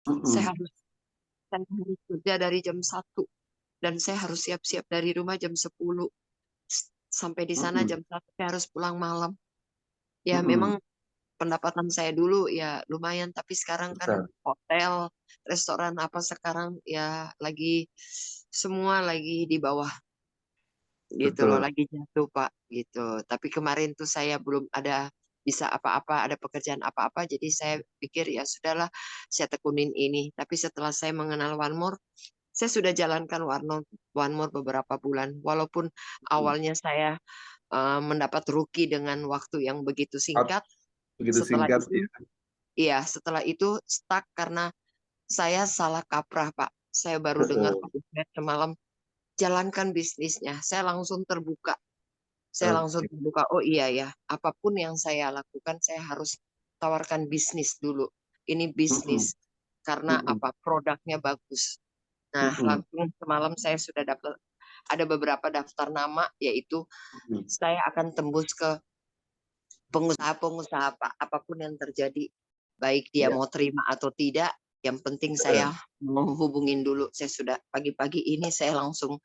Saya Mhm. harus saya harus kerja dari jam 1 dan saya harus siap-siap dari rumah jam 10. Sampai di sana Mhm. jam 1 saya harus pulang malam. Ya Mhm. memang pendapatan saya dulu ya lumayan, tapi sekarang kan Besar. hotel, restoran apa sekarang ya lagi semua lagi di bawah gitu loh, Betul. lagi jatuh, Pak, gitu. Tapi kemarin tuh saya belum ada bisa apa-apa, ada pekerjaan apa-apa, jadi saya pikir ya sudahlah saya tekunin ini. Tapi setelah saya mengenal One More, saya sudah jalankan One More beberapa bulan. Walaupun Mhm. awalnya saya, mendapat rugi dengan waktu yang begitu Ap singkat, begitu setelah singkat itu ya. iya, setelah itu stuck karena saya salah kaprah, Pak. Saya baru dengar Heeh. Pak Ubed semalam, jalankan bisnisnya. Saya langsung Oke. terbuka, oh iya ya, apapun yang saya lakukan saya harus tawarkan bisnis dulu. Ini Mhm. bisnis, karena Mhm. apa, produknya bagus. Nah, Mhm. langsung semalam saya sudah dapat ada beberapa daftar nama, yaitu Mhm. saya akan tembus ke pengusaha-pengusaha, Pak, apapun yang terjadi, baik dia Iya. mau terima atau tidak, yang penting Heeh. saya mau hubungin dulu. Saya sudah pagi-pagi ini saya langsung,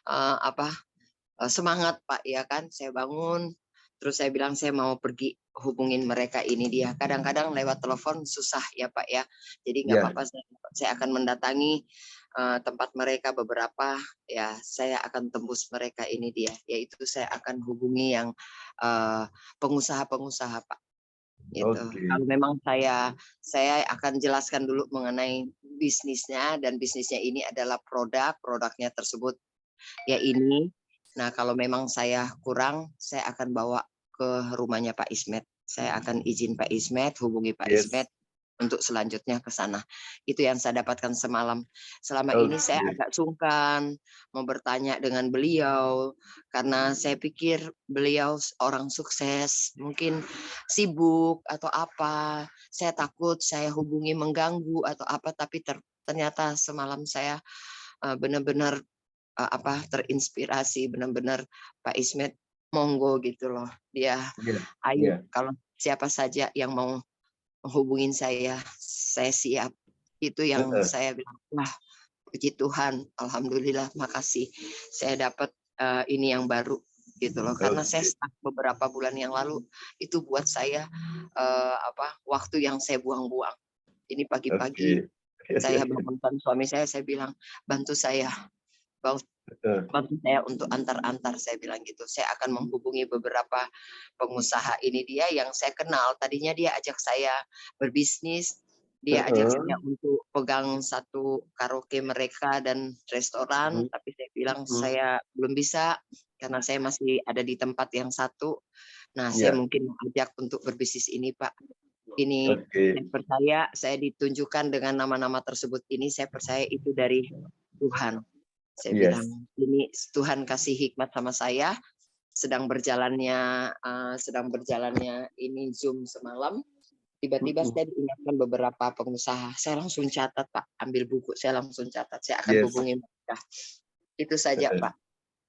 apa, semangat, Pak, ya kan. Saya bangun, terus saya bilang saya mau pergi hubungin mereka ini dia. Kadang-kadang lewat telepon susah ya, Pak, ya. Jadi nggak Iya. apa-apa saya akan mendatangi, tempat mereka beberapa, ya saya akan tembus mereka ini dia, yaitu saya akan hubungi yang, eee, pengusaha-pengusaha, Pak, gitu. Oke. Kalau memang saya akan jelaskan dulu mengenai bisnisnya dan bisnisnya ini adalah produknya tersebut ya ini. Nah, kalau memang saya kurang, saya akan bawa ke rumahnya Pak Ismet. Saya akan izin Pak Ismet, hubungi Pak Yes. Ismet untuk selanjutnya ke sana. Itu yang saya dapatkan semalam. Selama ini saya Oke. agak sungkan mau bertanya dengan beliau karena saya pikir beliau orang sukses, mungkin sibuk atau apa. Saya takut saya hubungi mengganggu atau apa, tapi ternyata semalam saya benar-benar apa, terinspirasi benar-benar Pak Ismet monggo gitu loh. Dia, Iya. Iya. "Ayo kalau siapa saja yang mau hubungin saya siap." Itu yang Heeh. saya bilang, "Wah, puji Tuhan, alhamdulillah, makasih saya dapat, ini yang baru." Gitu loh. Karena saya Oke. stuck beberapa bulan yang lalu, itu buat saya, apa, waktu yang saya buang-buang. Ini pagi-pagi Oke. saya bangunkan suami saya bilang, "Bantu saya, bang Heeh. bantu saya untuk antar-antar," saya bilang gitu. "Saya akan menghubungi beberapa pengusaha ini dia yang saya kenal." Tadinya dia ajak saya berbisnis, dia ajak Heeh. saya untuk pegang satu karaoke mereka dan restoran, Mhm. tapi saya bilang Mhm. saya belum bisa karena saya masih ada di tempat yang satu. Nah, saya Iya. mungkin ajak untuk berbisnis ini, Pak. Ini Oke. saya percaya saya ditunjukkan dengan nama-nama tersebut ini, saya percaya itu dari Tuhan. Saya bilang, Yes. "Ini Tuhan kasih hikmat sama saya, sedang berjalannya ini Zoom semalam, tiba-tiba Mhm. saya diingatkan beberapa pengusaha." Saya langsung catat, Pak, ambil buku, saya langsung catat, saya akan Yes. hubungi mereka. Itu saja, Heeh. Pak,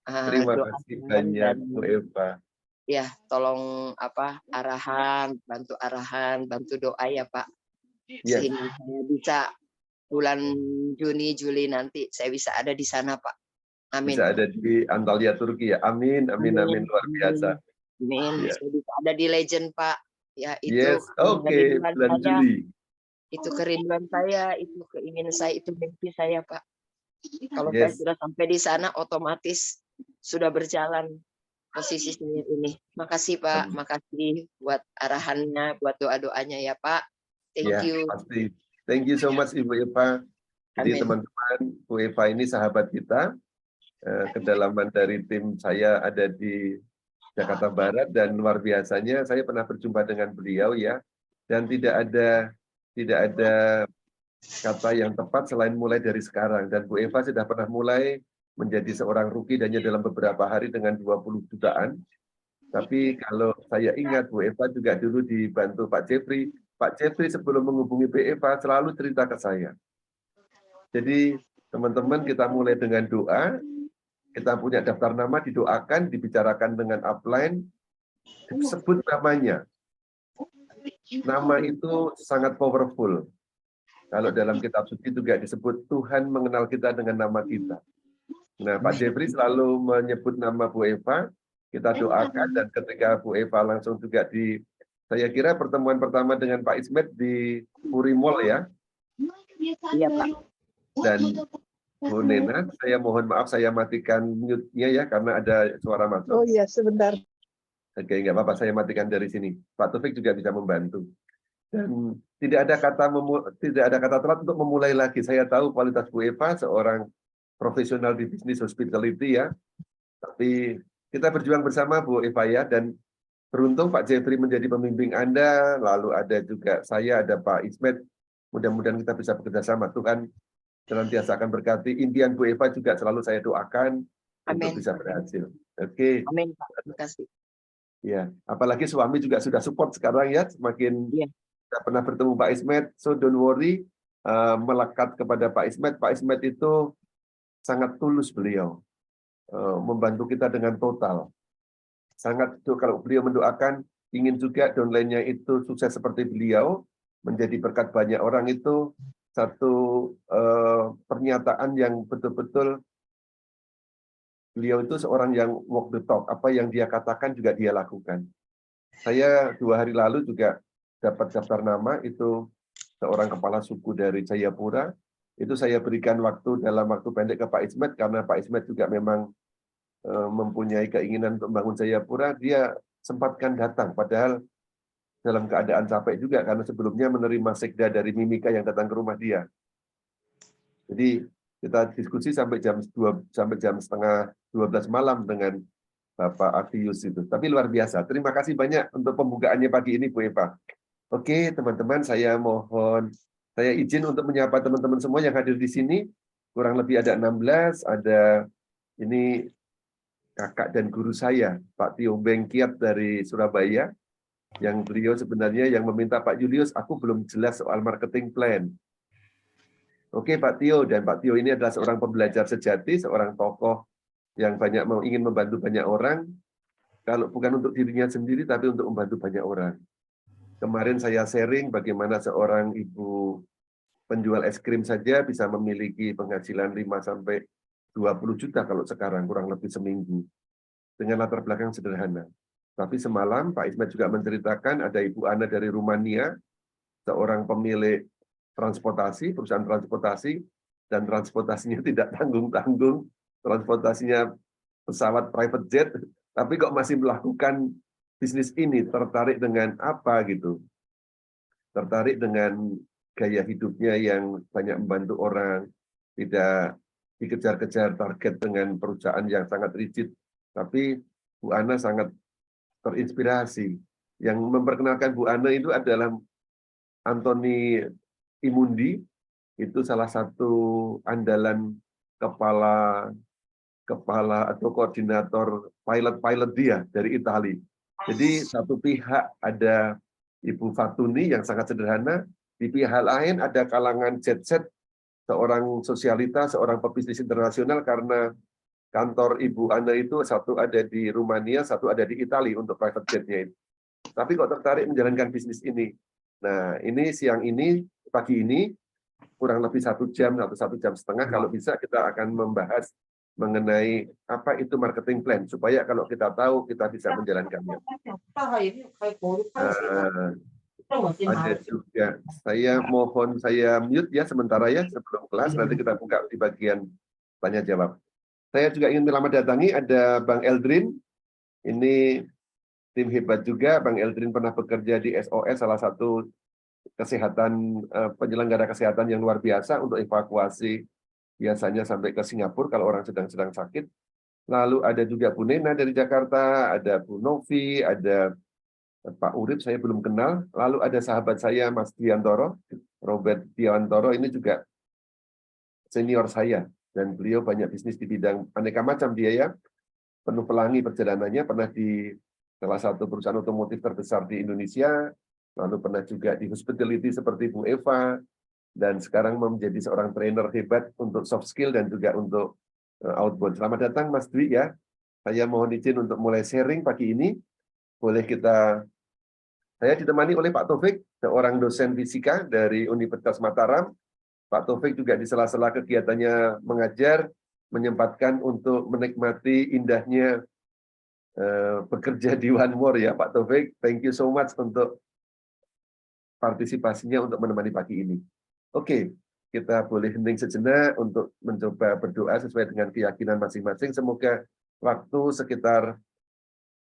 Terima doa kasih dan banyak, Bu Eva. ya tolong apa, arahan, bantu doa ya, Pak, Yes. sehingga saya bisa bulan Juni, Juli nanti saya bisa ada di sana, Pak. Bisa Amin. ada di Antalya, Turki ya. Amin, amin, Amin amin, luar amin biasa. amin. Iya. Saya bisa ada di Legend, Pak. Ya itu Yes. Oke, kerinduan bulan saya, Juli. itu keinginan saya, itu mimpi saya, Pak. Kalau saya Yes. sudah sampai di sana otomatis sudah berjalan posisi saya ini. Makasih, Pak, Amin. makasih buat arahannya, buat doa-doanya ya, Pak. Thank Ya, you. pasti. Thank you so much Ibu Eva. Jadi Amin. teman-teman, Bu Eva ini sahabat kita. Kedalaman dari tim saya ada di Jakarta Barat dan luar biasanya saya pernah berjumpa dengan beliau ya. Dan tidak ada kata yang tepat selain mulai dari sekarang. Dan Bu Eva sudah pernah mulai menjadi seorang rookie dan dalam beberapa hari dengan 20 jutaan. Tapi kalau saya ingat Bu Eva juga dulu dibantu Pak Jeffrey. Pak Jeffrey sebelum menghubungi Bu Eva selalu cerita ke saya. Jadi teman-teman kita mulai dengan doa, kita punya daftar nama, didoakan, dibicarakan dengan upline, sebut namanya. Nama itu sangat powerful. Kalau dalam kitab suci juga disebut Tuhan mengenal kita dengan nama kita. Nah, Pak Amin. Jeffrey selalu menyebut nama Bu Eva, kita doakan, dan ketika Bu Eva langsung juga saya kira pertemuan pertama dengan Pak Ismet di Puri Mall ya. Iya, Pak. Dan Bu Nena, saya mohon maaf saya matikan mute-nya ya, karena ada suara masuk. Oh iya, sebentar. Oke, nggak apa-apa, saya matikan dari sini. Pak Taufik juga bisa membantu. Dan tidak ada kata telat untuk memulai lagi. Saya tahu kualitas Bu Eva seorang profesional di bisnis hospitality ya. Tapi kita berjuang bersama Bu Eva ya, dan beruntung Pak Jeffrey menjadi pembimbing Anda, lalu ada juga saya, ada Pak Ismet. Mudah-mudahan kita bisa bekerja sama. Tuhan senantiasa akan berkati. Impian Bu Eva juga selalu saya doakan untuk Amin. bisa berhasil. Oke. Amin, Pak. Terima kasih. Ya, apalagi suami juga sudah support sekarang ya, semakin Iya. kita pernah bertemu Pak Ismet, so don't worry, melekat kepada Pak Ismet. Pak Ismet itu sangat tulus beliau, membantu kita dengan total. Sangat itu kalau beliau mendoakan, ingin juga downline-nya itu sukses seperti beliau, menjadi berkat banyak orang, itu satu pernyataan yang betul-betul beliau itu seorang yang walk the talk, apa yang dia katakan juga dia lakukan. Saya 2 hari lalu juga dapat daftar nama, itu seorang kepala suku dari Jayapura. Itu saya berikan waktu dalam waktu pendek ke Pak Ismet, karena Pak Ismet juga memang mempunyai keinginan untuk membangun Jayapura. Dia sempatkan datang, padahal dalam keadaan capek juga, karena sebelumnya menerima sekda dari Mimika yang datang ke rumah dia. Jadi kita diskusi sampai jam 11:30 malam dengan Bapak Avius itu. Tapi luar biasa. Terima kasih banyak untuk pembukaannya pagi ini, Bu Eva. Oke, teman-teman, saya izin untuk menyapa teman-teman semua yang hadir di sini. Kurang lebih ada 16, ada ini kakak dan guru saya, Pak Tio Bengkiat dari Surabaya, yang beliau sebenarnya yang meminta Pak Julius, aku belum jelas soal marketing plan. Oke, Pak Tio, dan Pak Tio ini adalah seorang pembelajar sejati, seorang tokoh yang ingin membantu banyak orang, kalau bukan untuk dirinya sendiri, tapi untuk membantu banyak orang. Kemarin saya sharing bagaimana seorang ibu penjual es krim saja bisa memiliki penghasilan 5-20 juta kalau sekarang, kurang lebih seminggu, dengan latar belakang sederhana. Tapi semalam Pak Ismet juga menceritakan ada Ibu Ana dari Rumania, seorang pemilik transportasi, perusahaan transportasi, dan transportasinya tidak tanggung-tanggung, transportasinya pesawat private jet, tapi kok masih melakukan bisnis ini, tertarik dengan apa gitu. Tertarik dengan gaya hidupnya yang banyak membantu orang, tidak dikejar-kejar target dengan perusahaan yang sangat rigid. Tapi Bu Ana sangat terinspirasi. Yang memperkenalkan Bu Ana itu adalah Anthony Imundi, itu salah satu andalan kepala atau koordinator pilot dia dari Italia. Jadi satu pihak ada Ibu Fatuni yang sangat sederhana, di pihak lain ada kalangan jet-set, seorang sosialita, seorang pebisnis internasional, karena kantor Ibu Ana itu satu ada di Rumania, satu ada di Italia untuk private jet-nya itu. Tapi kok tertarik menjalankan bisnis ini. Nah, ini pagi ini, kurang lebih 1 jam atau 1 jam setengah, kalau bisa kita akan membahas mengenai apa itu marketing plan, supaya kalau kita tahu, kita bisa menjalankannya. Ada juga, saya mohon saya mute ya sementara ya, sebelum kelas, nanti kita buka di bagian tanya-jawab. Saya juga ingin selamat datangi, ada Bang Eldrin, ini tim hebat juga. Bang Eldrin pernah bekerja di SOS, salah satu penyelenggara kesehatan yang luar biasa untuk evakuasi, biasanya sampai ke Singapura kalau orang sedang sakit. Lalu ada juga Bu Nena dari Jakarta, ada Bu Novi, ada Pak Urip, saya belum kenal. Lalu ada sahabat saya, Mas Diantoro, Robert Diantoro, ini juga senior saya. Dan beliau banyak bisnis di bidang aneka macam dia ya. Penuh pelangi perjalanannya, pernah di salah satu perusahaan otomotif terbesar di Indonesia, lalu pernah juga di hospitality seperti Bu Eva, dan sekarang menjadi seorang trainer hebat untuk soft skill dan juga untuk outbound. Selamat datang Mas Dwi ya. Saya mohon izin untuk mulai sharing pagi ini. Saya ditemani oleh Pak Taufik, seorang dosen fisika dari Universitas Mataram, Pak Taufik juga di sela-sela kegiatannya mengajar, menyempatkan untuk menikmati indahnya bekerja di One More ya Pak Taufik. Thank you so much untuk partisipasinya untuk menemani pagi ini. Oke, kita boleh hening sejenak untuk mencoba berdoa sesuai dengan keyakinan masing-masing. Semoga waktu sekitar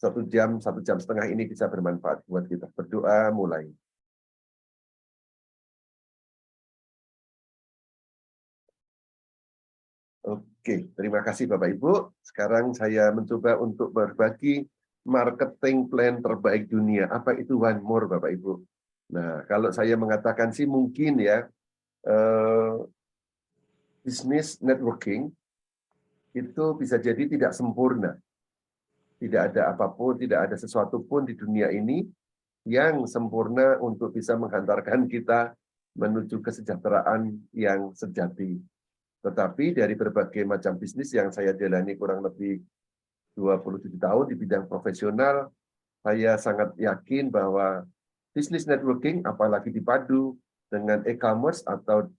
1 jam, 1 jam setengah ini bisa bermanfaat buat kita. Berdoa mulai. Oke, terima kasih Bapak Ibu. Sekarang saya mencoba untuk berbagi marketing plan terbaik dunia. Apa itu One More Bapak Ibu? Nah, kalau saya mengatakan sih mungkin ya, bisnis networking itu bisa jadi tidak sempurna. Tidak ada apapun, tidak ada sesuatu pun di dunia ini yang sempurna untuk bisa menghantarkan kita menuju kesejahteraan yang sejati. Tetapi dari berbagai macam bisnis yang saya jalani kurang lebih 27 tahun di bidang profesional, saya sangat yakin bahwa bisnis networking, apalagi dipadu dengan e-commerce atau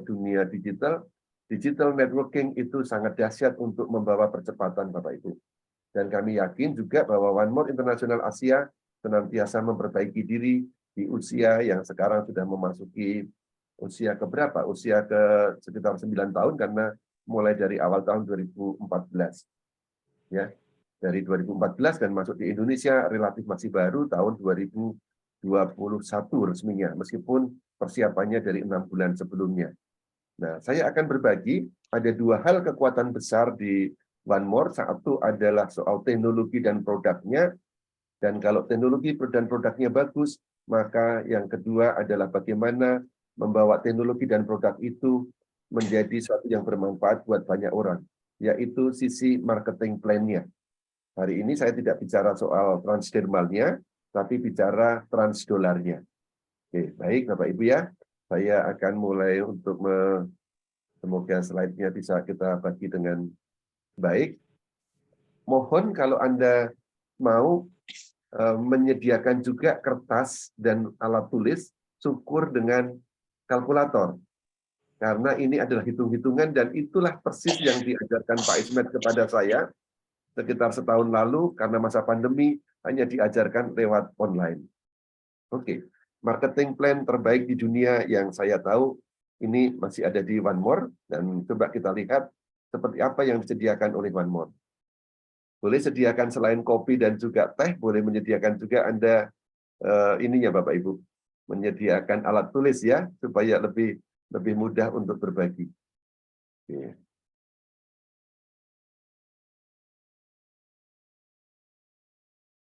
dunia digital networking itu sangat dahsyat untuk membawa percepatan Bapak Ibu. Dan kami yakin juga bahwa One More International Asia senantiasa memperbaiki diri di usia yang sekarang sudah memasuki usia keberapa? Usia ke sekitar 9 tahun karena mulai dari awal tahun 2014. Ya, dari 2014 dan masuk di Indonesia relatif masih baru tahun 2021 resminya, meskipun persiapannya dari 6 bulan sebelumnya. Nah, saya akan berbagi ada 2 hal kekuatan besar di One More. Satu adalah soal teknologi dan produknya, dan kalau teknologi dan produknya bagus, maka yang kedua adalah bagaimana membawa teknologi dan produk itu menjadi sesuatu yang bermanfaat buat banyak orang, yaitu sisi marketing plan-nya. Hari ini saya tidak bicara soal transdermalnya, tapi bicara transdolarnya. Oke, baik Bapak Ibu ya. Saya akan mulai untuk semoga slide-nya bisa kita bagi dengan baik. Mohon kalau Anda mau menyediakan juga kertas dan alat tulis, syukur dengan kalkulator. Karena ini adalah hitung-hitungan dan itulah persis yang diajarkan Pak Ismet kepada saya sekitar setahun lalu karena masa pandemi hanya diajarkan lewat online. Oke, marketing plan terbaik di dunia yang saya tahu ini masih ada di One More dan coba kita lihat seperti apa yang disediakan oleh One More. Boleh sediakan selain kopi dan juga teh, boleh menyediakan juga Anda ininya Bapak Ibu, menyediakan alat tulis ya supaya lebih mudah untuk berbagi. Oke.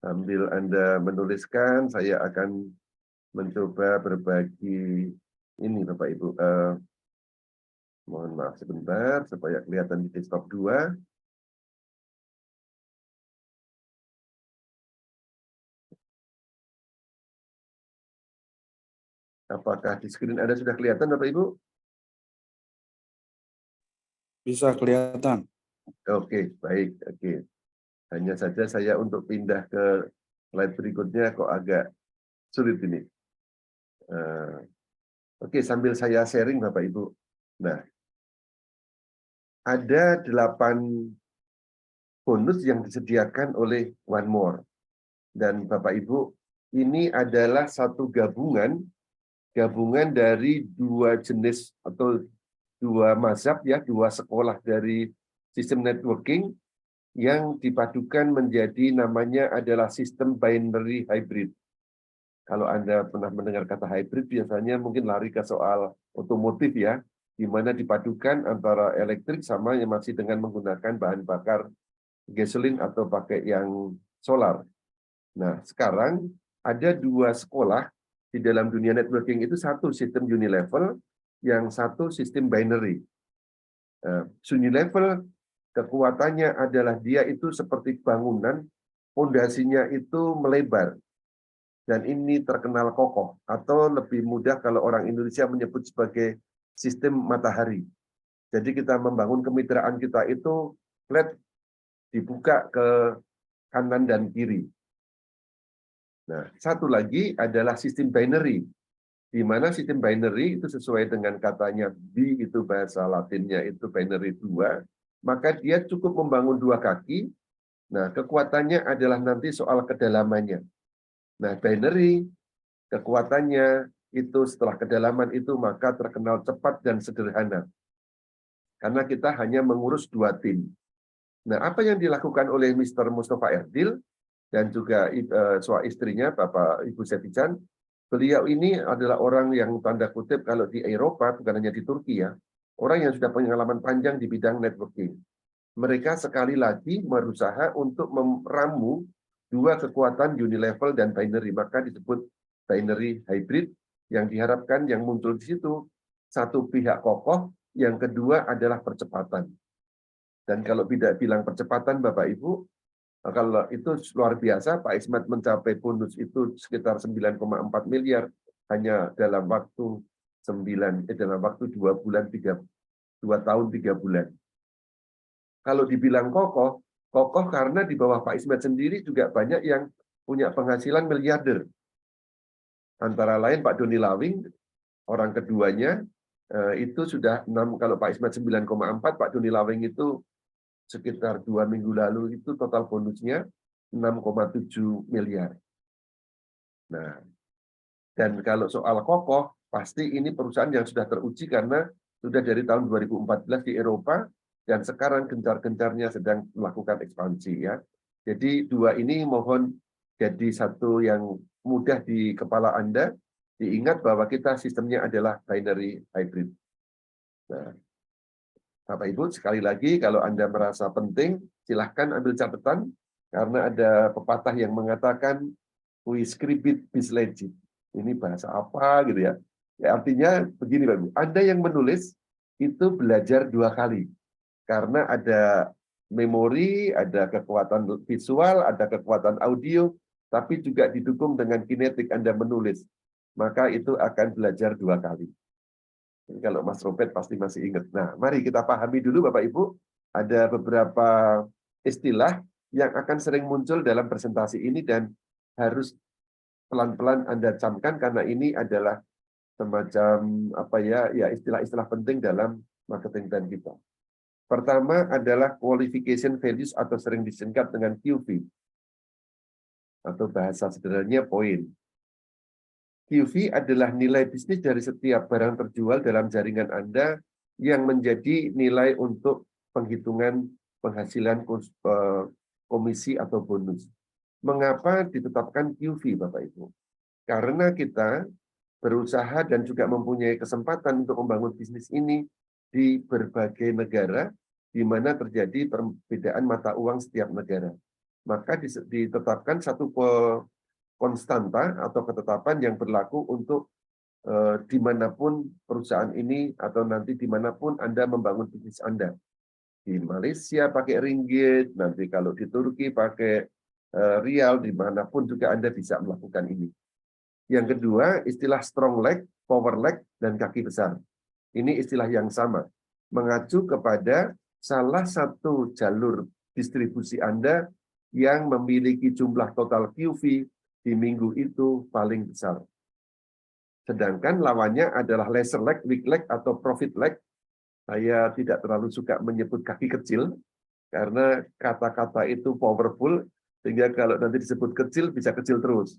Sambil Anda menuliskan, saya akan mencoba berbagi ini Bapak Ibu. Mohon maaf sebentar supaya kelihatan di desktop 2. Apakah di screen Anda sudah kelihatan Bapak Ibu? Bisa kelihatan. Oke, baik. Oke. Hanya saja saya untuk pindah ke slide berikutnya kok agak sulit ini. Oke, sambil saya sharing Bapak Ibu. Nah, ada 8 bonus yang disediakan oleh One More. Dan Bapak Ibu, ini adalah satu gabungan dari 2 jenis atau 2 mazhab ya, 2 sekolah dari sistem networking yang dipadukan menjadi namanya adalah sistem binary hybrid. Kalau Anda pernah mendengar kata hybrid, biasanya mungkin lari ke soal otomotif ya, di mana dipadukan antara elektrik sama yang masih dengan menggunakan bahan bakar gasolin atau pakai yang solar. Nah, sekarang ada 2 sekolah di dalam dunia networking itu, satu sistem unilevel, yang satu sistem binary. Unilevel kekuatannya adalah dia itu seperti bangunan, fondasinya itu melebar. Dan ini terkenal kokoh, atau lebih mudah kalau orang Indonesia menyebut sebagai sistem matahari. Jadi kita membangun kemitraan kita itu flat, dibuka ke kanan dan kiri. Nah, satu lagi adalah sistem binary, di mana sistem binary itu sesuai dengan katanya B, itu bahasa Latinnya itu binary 2, maka dia cukup membangun 2 kaki. Nah, kekuatannya adalah nanti soal kedalamannya. Nah, binary kekuatannya itu setelah kedalaman itu maka terkenal cepat dan sederhana. Karena kita hanya mengurus 2 tim. Nah, apa yang dilakukan oleh Mr. Mustafa Erdil dan juga suami istrinya, Bapak Ibu Sevican, beliau ini adalah orang yang tanda kutip kalau di Eropa, bukan hanya di Turki ya, orang yang sudah pengalaman panjang di bidang networking. Mereka sekali lagi berusaha untuk meramu 2 kekuatan unilevel dan binary, maka disebut binary hybrid, yang diharapkan yang muncul di situ, satu pihak kokoh, yang kedua adalah percepatan. Dan kalau tidak bilang percepatan, Bapak Ibu, kalau itu luar biasa, Pak Ismet mencapai bonus itu sekitar 9,4 miliar hanya dalam waktu 2 bulan 2 tahun 3 bulan. Kalau dibilang kokoh karena di bawah Pak Ismet sendiri juga banyak yang punya penghasilan miliarder. Antara lain Pak Doni Lawing, orang keduanya, itu sudah 6, kalau Pak Ismet 9,4, Pak Doni Lawing itu sekitar 2 minggu lalu itu total bonusnya 6,7 miliar. Nah, dan kalau soal kokoh, pasti ini perusahaan yang sudah teruji karena sudah dari tahun 2014 di Eropa, dan sekarang gencar-gencarnya sedang melakukan ekspansi ya. Jadi 2 ini mohon jadi satu yang mudah di kepala Anda, diingat bahwa kita sistemnya adalah binary hybrid. Nah, Bapak Ibu, sekali lagi kalau Anda merasa penting, silahkan ambil catatan, karena ada pepatah yang mengatakan, we scribit bis legit. Ini bahasa apa gitu ya. Ya artinya begini Bapak Ibu, Anda yang menulis itu belajar 2 kali. Karena ada memori, ada kekuatan visual, ada kekuatan audio, tapi juga didukung dengan kinetik Anda menulis. Maka itu akan belajar 2 kali. Jadi kalau Mas Robert pasti masih ingat. Nah, mari kita pahami dulu Bapak Ibu, ada beberapa istilah yang akan sering muncul dalam presentasi ini dan harus pelan-pelan Anda camkan karena ini adalah semacam apa ya istilah-istilah penting dalam marketing plan kita. Pertama adalah qualification values atau sering disingkat dengan QV atau bahasa sederhananya poin. QV adalah nilai bisnis dari setiap barang terjual dalam jaringan Anda yang menjadi nilai untuk penghitungan penghasilan komisi atau bonus. Mengapa ditetapkan QV, Bapak Ibu? Karena kita berusaha dan juga mempunyai kesempatan untuk membangun bisnis ini di berbagai negara di mana terjadi perbedaan mata uang setiap negara. Maka ditetapkan satu konstanta atau ketetapan yang berlaku untuk dimanapun perusahaan ini atau nanti dimanapun Anda membangun bisnis Anda. Di Malaysia pakai ringgit, nanti kalau di Turki pakai rial, dimanapun juga Anda bisa melakukan ini. Yang kedua, istilah strong leg, power leg, dan kaki besar. Ini istilah yang sama, mengacu kepada salah satu jalur distribusi Anda yang memiliki jumlah total QV di minggu itu paling besar. Sedangkan lawannya adalah lesser leg, weak leg, atau profit leg. Saya tidak terlalu suka menyebut kaki kecil, karena kata-kata itu powerful, sehingga kalau nanti disebut kecil, bisa kecil terus.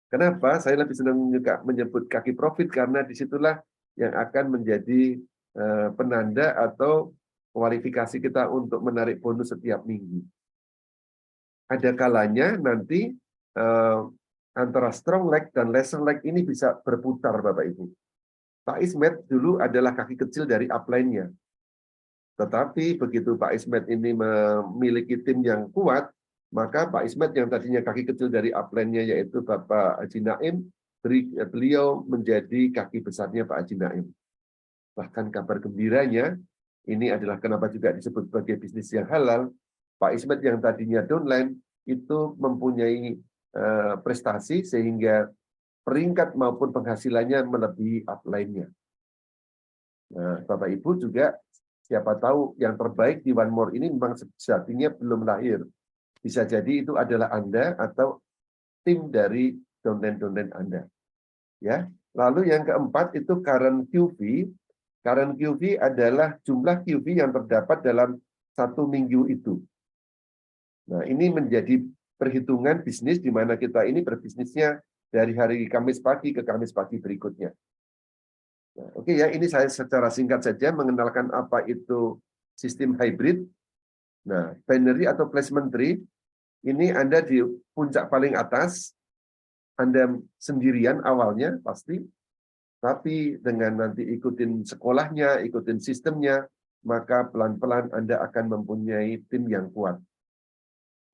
Kenapa? Saya lebih senang menyebut kaki profit, karena disitulah yang akan menjadi penanda atau kualifikasi kita untuk menarik bonus setiap minggu. Ada kalanya nanti antara strong leg dan lesser leg ini bisa berputar, Bapak Ibu. Pak Ismet dulu adalah kaki kecil dari upline-nya. Tetapi begitu Pak Ismet ini memiliki tim yang kuat, maka Pak Ismet yang tadinya kaki kecil dari upline-nya yaitu Bapak Haji Naim, beliau menjadi kaki besarnya Pak Haji Naim. Bahkan kabar gembiranya, ini adalah kenapa juga disebut sebagai bisnis yang halal, Pak Ismet yang tadinya downline itu mempunyai prestasi sehingga peringkat maupun penghasilannya melebihi upline-nya. Nah, Bapak Ibu juga siapa tahu yang terbaik di One More ini memang sejatinya belum lahir. Bisa jadi itu adalah Anda atau tim dari downline-downline Anda. Ya. Lalu yang keempat itu current QV. Current QV adalah jumlah QV yang terdapat dalam 1 minggu itu. Nah, ini menjadi perhitungan bisnis di mana kita ini berbisnisnya dari hari Kamis pagi ke Kamis pagi berikutnya. Nah, oke ya, ini saya secara singkat saja mengenalkan apa itu sistem hybrid. Nah, binary atau placement tree, ini Anda di puncak paling atas, Anda sendirian awalnya pasti, tapi dengan nanti ikutin sekolahnya, ikutin sistemnya, maka pelan-pelan Anda akan mempunyai tim yang kuat.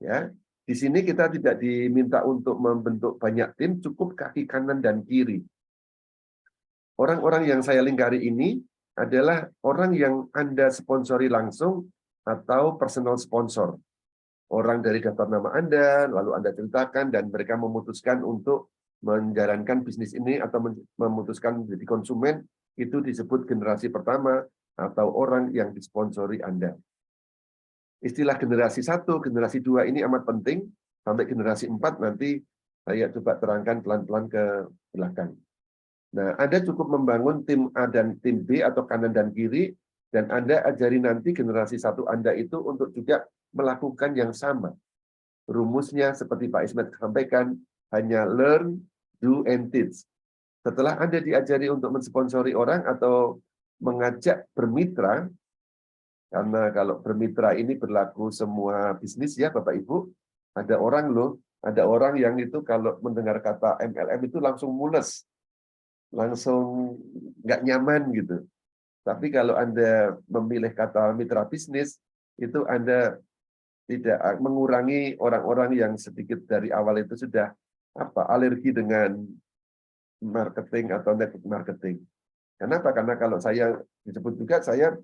Ya, di sini kita tidak diminta untuk membentuk banyak tim, cukup kaki kanan dan kiri. Orang-orang yang saya lingkari ini adalah orang yang Anda sponsori langsung atau personal sponsor. Orang dari daftar nama Anda, lalu Anda ceritakan, dan mereka memutuskan untuk menjalankan bisnis ini atau memutuskan menjadi konsumen, itu disebut generasi pertama atau orang yang disponsori Anda. Istilah generasi 1, generasi 2 ini amat penting, sampai generasi 4 nanti saya coba terangkan pelan-pelan ke belakang. Nah, Anda cukup membangun tim A dan tim B atau kanan dan kiri, dan Anda ajari nanti generasi 1 Anda itu untuk juga melakukan yang sama. Rumusnya seperti Pak Ismet sampaikan, hanya learn, do, and teach. Setelah Anda diajari untuk mensponsori orang atau mengajak bermitra, karena kalau bermitra ini berlaku semua bisnis ya Bapak Ibu, ada orang yang itu kalau mendengar kata MLM itu langsung mules, langsung nggak nyaman gitu. Tapi kalau Anda memilih kata mitra bisnis, itu Anda tidak mengurangi orang-orang yang sedikit dari awal itu sudah alergi dengan marketing atau network marketing. Kenapa? Karena kalau saya disebut juga, saya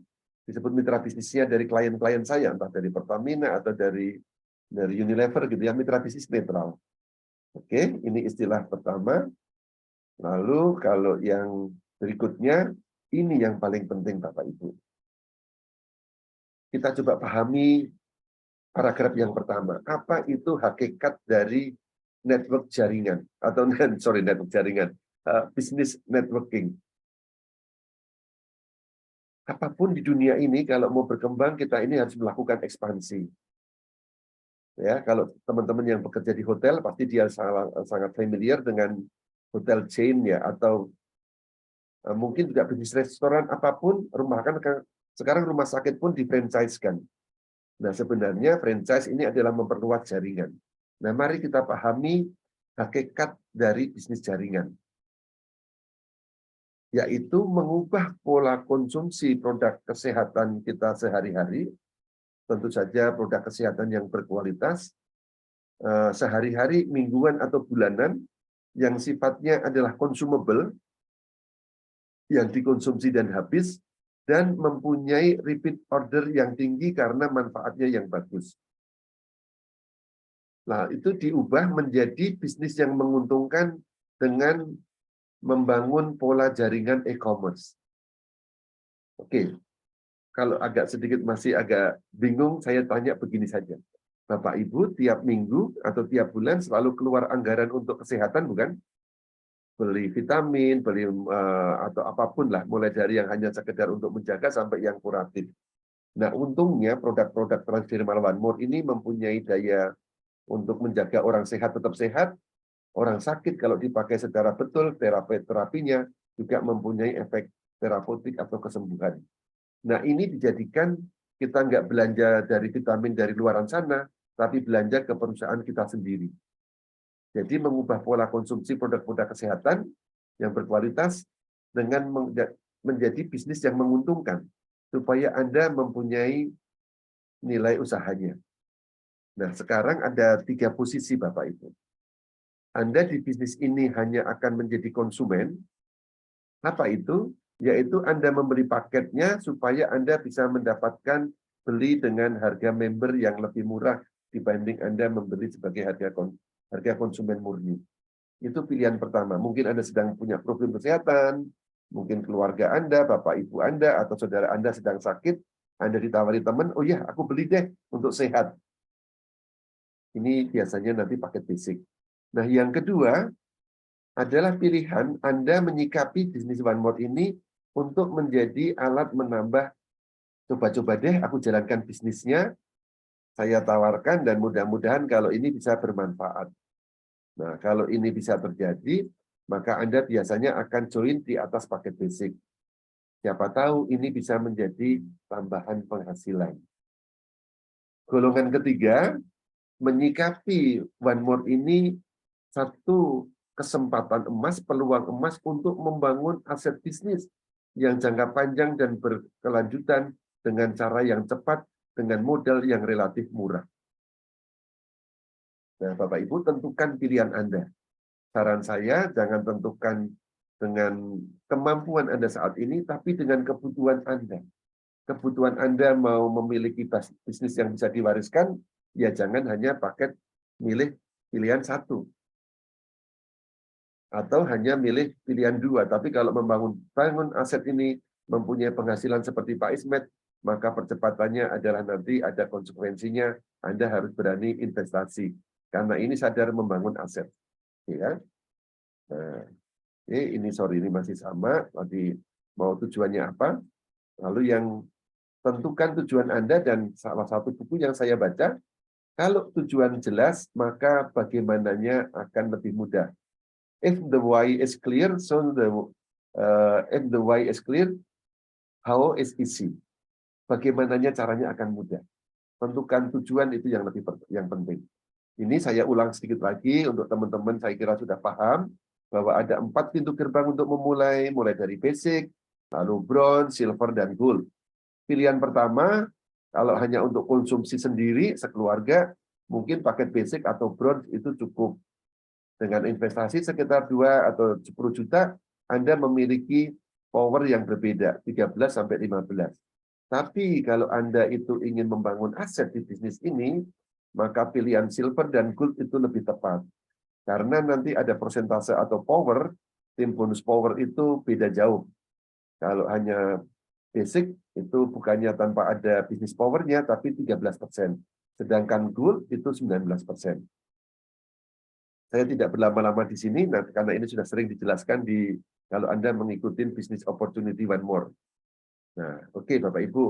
disebut mitra bisnisnya dari klien-klien saya, entah dari Pertamina atau dari Unilever gitu ya, mitra bisnis netral. Oke, ini istilah pertama. Lalu kalau yang berikutnya, ini yang paling penting Bapak Ibu. Kita coba pahami paragraf yang pertama. Apa itu hakikat dari network jaringan? Atau, network jaringan. Bisnis networking. Apapun di dunia ini, kalau mau berkembang, kita ini harus melakukan ekspansi. Ya, kalau teman-teman yang bekerja di hotel, pasti dia sangat familiar dengan hotel chain ya, atau mungkin juga bisnis restoran apapun, sekarang rumah sakit pun di-franchise-kan. Nah, sebenarnya franchise ini adalah memperluas jaringan. Nah, mari kita pahami hakikat dari bisnis jaringan, yaitu mengubah pola konsumsi produk kesehatan kita sehari-hari, tentu saja produk kesehatan yang berkualitas, sehari-hari, mingguan, atau bulanan, yang sifatnya adalah consumable, yang dikonsumsi dan habis, dan mempunyai repeat order yang tinggi karena manfaatnya yang bagus. Nah, itu diubah menjadi bisnis yang menguntungkan dengan membangun pola jaringan e-commerce. Oke, kalau masih agak bingung, saya tanya begini saja. Bapak Ibu tiap minggu atau tiap bulan selalu keluar anggaran untuk kesehatan, bukan? Beli vitamin, atau apapun lah, mulai dari yang hanya sekedar untuk menjaga sampai yang kuratif. Nah, untungnya produk-produk Transdermal One More ini mempunyai daya untuk menjaga orang sehat tetap sehat, orang sakit kalau dipakai secara betul, terapinya juga mempunyai efek terapeutik atau kesembuhan. Nah, ini dijadikan kita nggak belanja dari vitamin dari luaran sana, tapi belanja ke perusahaan kita sendiri. Jadi mengubah pola konsumsi produk-produk kesehatan yang berkualitas dengan menjadi bisnis yang menguntungkan, supaya Anda mempunyai nilai usahanya. Nah, sekarang ada 3 posisi Bapak Ibu. Anda di bisnis ini hanya akan menjadi konsumen. Apa itu? Yaitu Anda membeli paketnya supaya Anda bisa mendapatkan beli dengan harga member yang lebih murah dibanding Anda membeli sebagai harga konsumen murni. Itu pilihan pertama. Mungkin Anda sedang punya problem kesehatan, mungkin keluarga Anda, Bapak Ibu Anda, atau saudara Anda sedang sakit, Anda ditawari teman, oh ya, aku beli deh untuk sehat. Ini biasanya nanti paket basic. Nah, yang kedua, adalah pilihan Anda menyikapi bisnis One More ini untuk menjadi alat menambah, coba-coba deh aku jalankan bisnisnya, saya tawarkan dan mudah-mudahan kalau ini bisa bermanfaat. Nah, kalau ini bisa terjadi, maka Anda biasanya akan join di atas paket basic. Siapa tahu ini bisa menjadi tambahan penghasilan. Golongan ketiga, menyikapi One More ini satu kesempatan emas, peluang emas untuk membangun aset bisnis yang jangka panjang dan berkelanjutan dengan cara yang cepat, dengan modal yang relatif murah. Nah, Bapak Ibu, tentukan pilihan Anda. Saran saya, jangan tentukan dengan kemampuan Anda saat ini, tapi dengan kebutuhan Anda. Kebutuhan Anda mau memiliki bisnis yang bisa diwariskan, ya jangan hanya paket milih pilihan satu. Atau hanya milih pilihan dua. Tapi kalau bangun aset ini mempunyai penghasilan seperti Pak Ismet, maka percepatannya adalah nanti ada konsekuensinya, Anda harus berani investasi. Karena ini sadar membangun aset. Ya. Nah, ini masih sama. Tadi mau tujuannya apa? Lalu yang tentukan tujuan Anda, dan salah satu buku yang saya baca, kalau tujuan jelas, maka bagaimananya akan lebih mudah. If the why is clear, if the why is clear, how is easy. Bagaimananya caranya akan mudah. Tentukan tujuan itu yang penting. Ini saya ulang sedikit lagi untuk teman-teman, saya kira sudah paham bahwa ada 4 pintu gerbang untuk mulai dari basic, lalu bronze, silver, dan gold. Pilihan pertama, kalau hanya untuk konsumsi sendiri, sekeluarga, mungkin paket basic atau bronze itu cukup. Dengan investasi sekitar 2 atau 10 juta, Anda memiliki power yang berbeda, 13-15. Tapi kalau Anda itu ingin membangun aset di bisnis ini, maka pilihan silver dan gold itu lebih tepat. Karena nanti ada persentase atau power, tim bonus power itu beda jauh. Kalau hanya basic, itu bukannya tanpa ada bisnis powernya, tapi 13%. Sedangkan gold itu 19%. Saya tidak berlama-lama di sini, karena ini sudah sering dijelaskan kalau Anda mengikuti bisnis opportunity One More. Nah, oke, Bapak Ibu.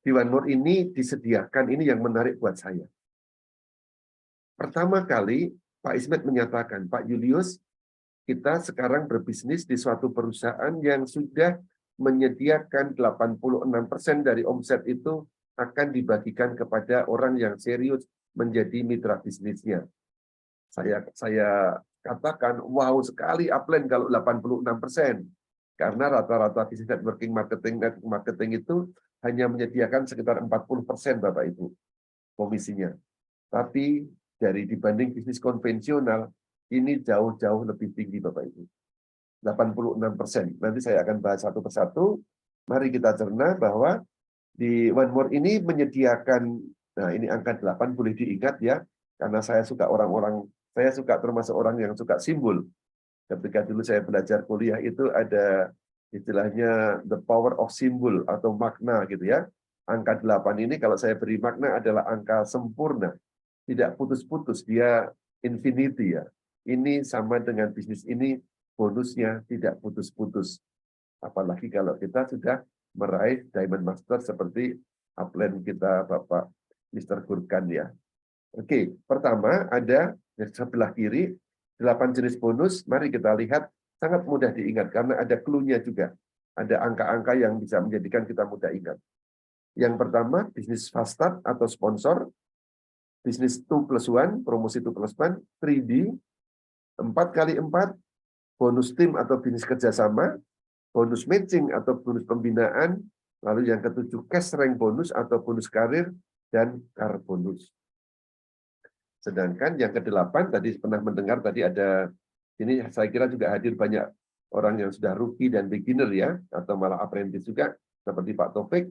Di One More ini disediakan, ini yang menarik buat saya. Pertama kali, Pak Ismet menyatakan, Pak Julius, kita sekarang berbisnis di suatu perusahaan yang sudah menyediakan 86% dari omset itu akan dibagikan kepada orang yang serius menjadi mitra bisnisnya. Saya katakan, wow sekali upline kalau 86%. Karena rata-rata bisnis networking marketing itu hanya menyediakan sekitar 40%, Bapak Ibu, komisinya. Tapi dibanding bisnis konvensional, ini jauh-jauh lebih tinggi, Bapak Ibu. 86%. Nanti saya akan bahas satu persatu. Mari kita cerna bahwa di One More ini menyediakan, nah ini angka 8 boleh diingat ya, karena saya suka termasuk orang yang suka simbol. Ketika dulu saya belajar kuliah itu ada istilahnya the power of symbol atau makna gitu ya. Angka 8 ini kalau saya beri makna adalah angka sempurna. Tidak putus-putus, dia infinity ya. Ini sama dengan bisnis ini, bonusnya tidak putus-putus. Apalagi kalau kita sudah meraih Diamond Master seperti upline kita Bapak Mr. Gurkan ya. Oke, pertama ada di sebelah kiri 8 jenis bonus. Mari kita lihat, sangat mudah diingat karena ada clue-nya juga. Ada angka-angka yang bisa menjadikan kita mudah ingat. Yang pertama, bisnis fast start atau sponsor, bisnis 2+1, promosi 2+1, 3D, 4x4, bonus tim atau bisnis kerjasama, bonus matching atau bonus pembinaan, lalu yang ketujuh cash rank bonus atau bonus karir, dan car bonus. Sedangkan yang ke-8 tadi pernah mendengar tadi ada, ini saya kira juga hadir banyak orang yang sudah rookie dan beginner ya, atau malah apprentice juga, seperti Pak Taufik.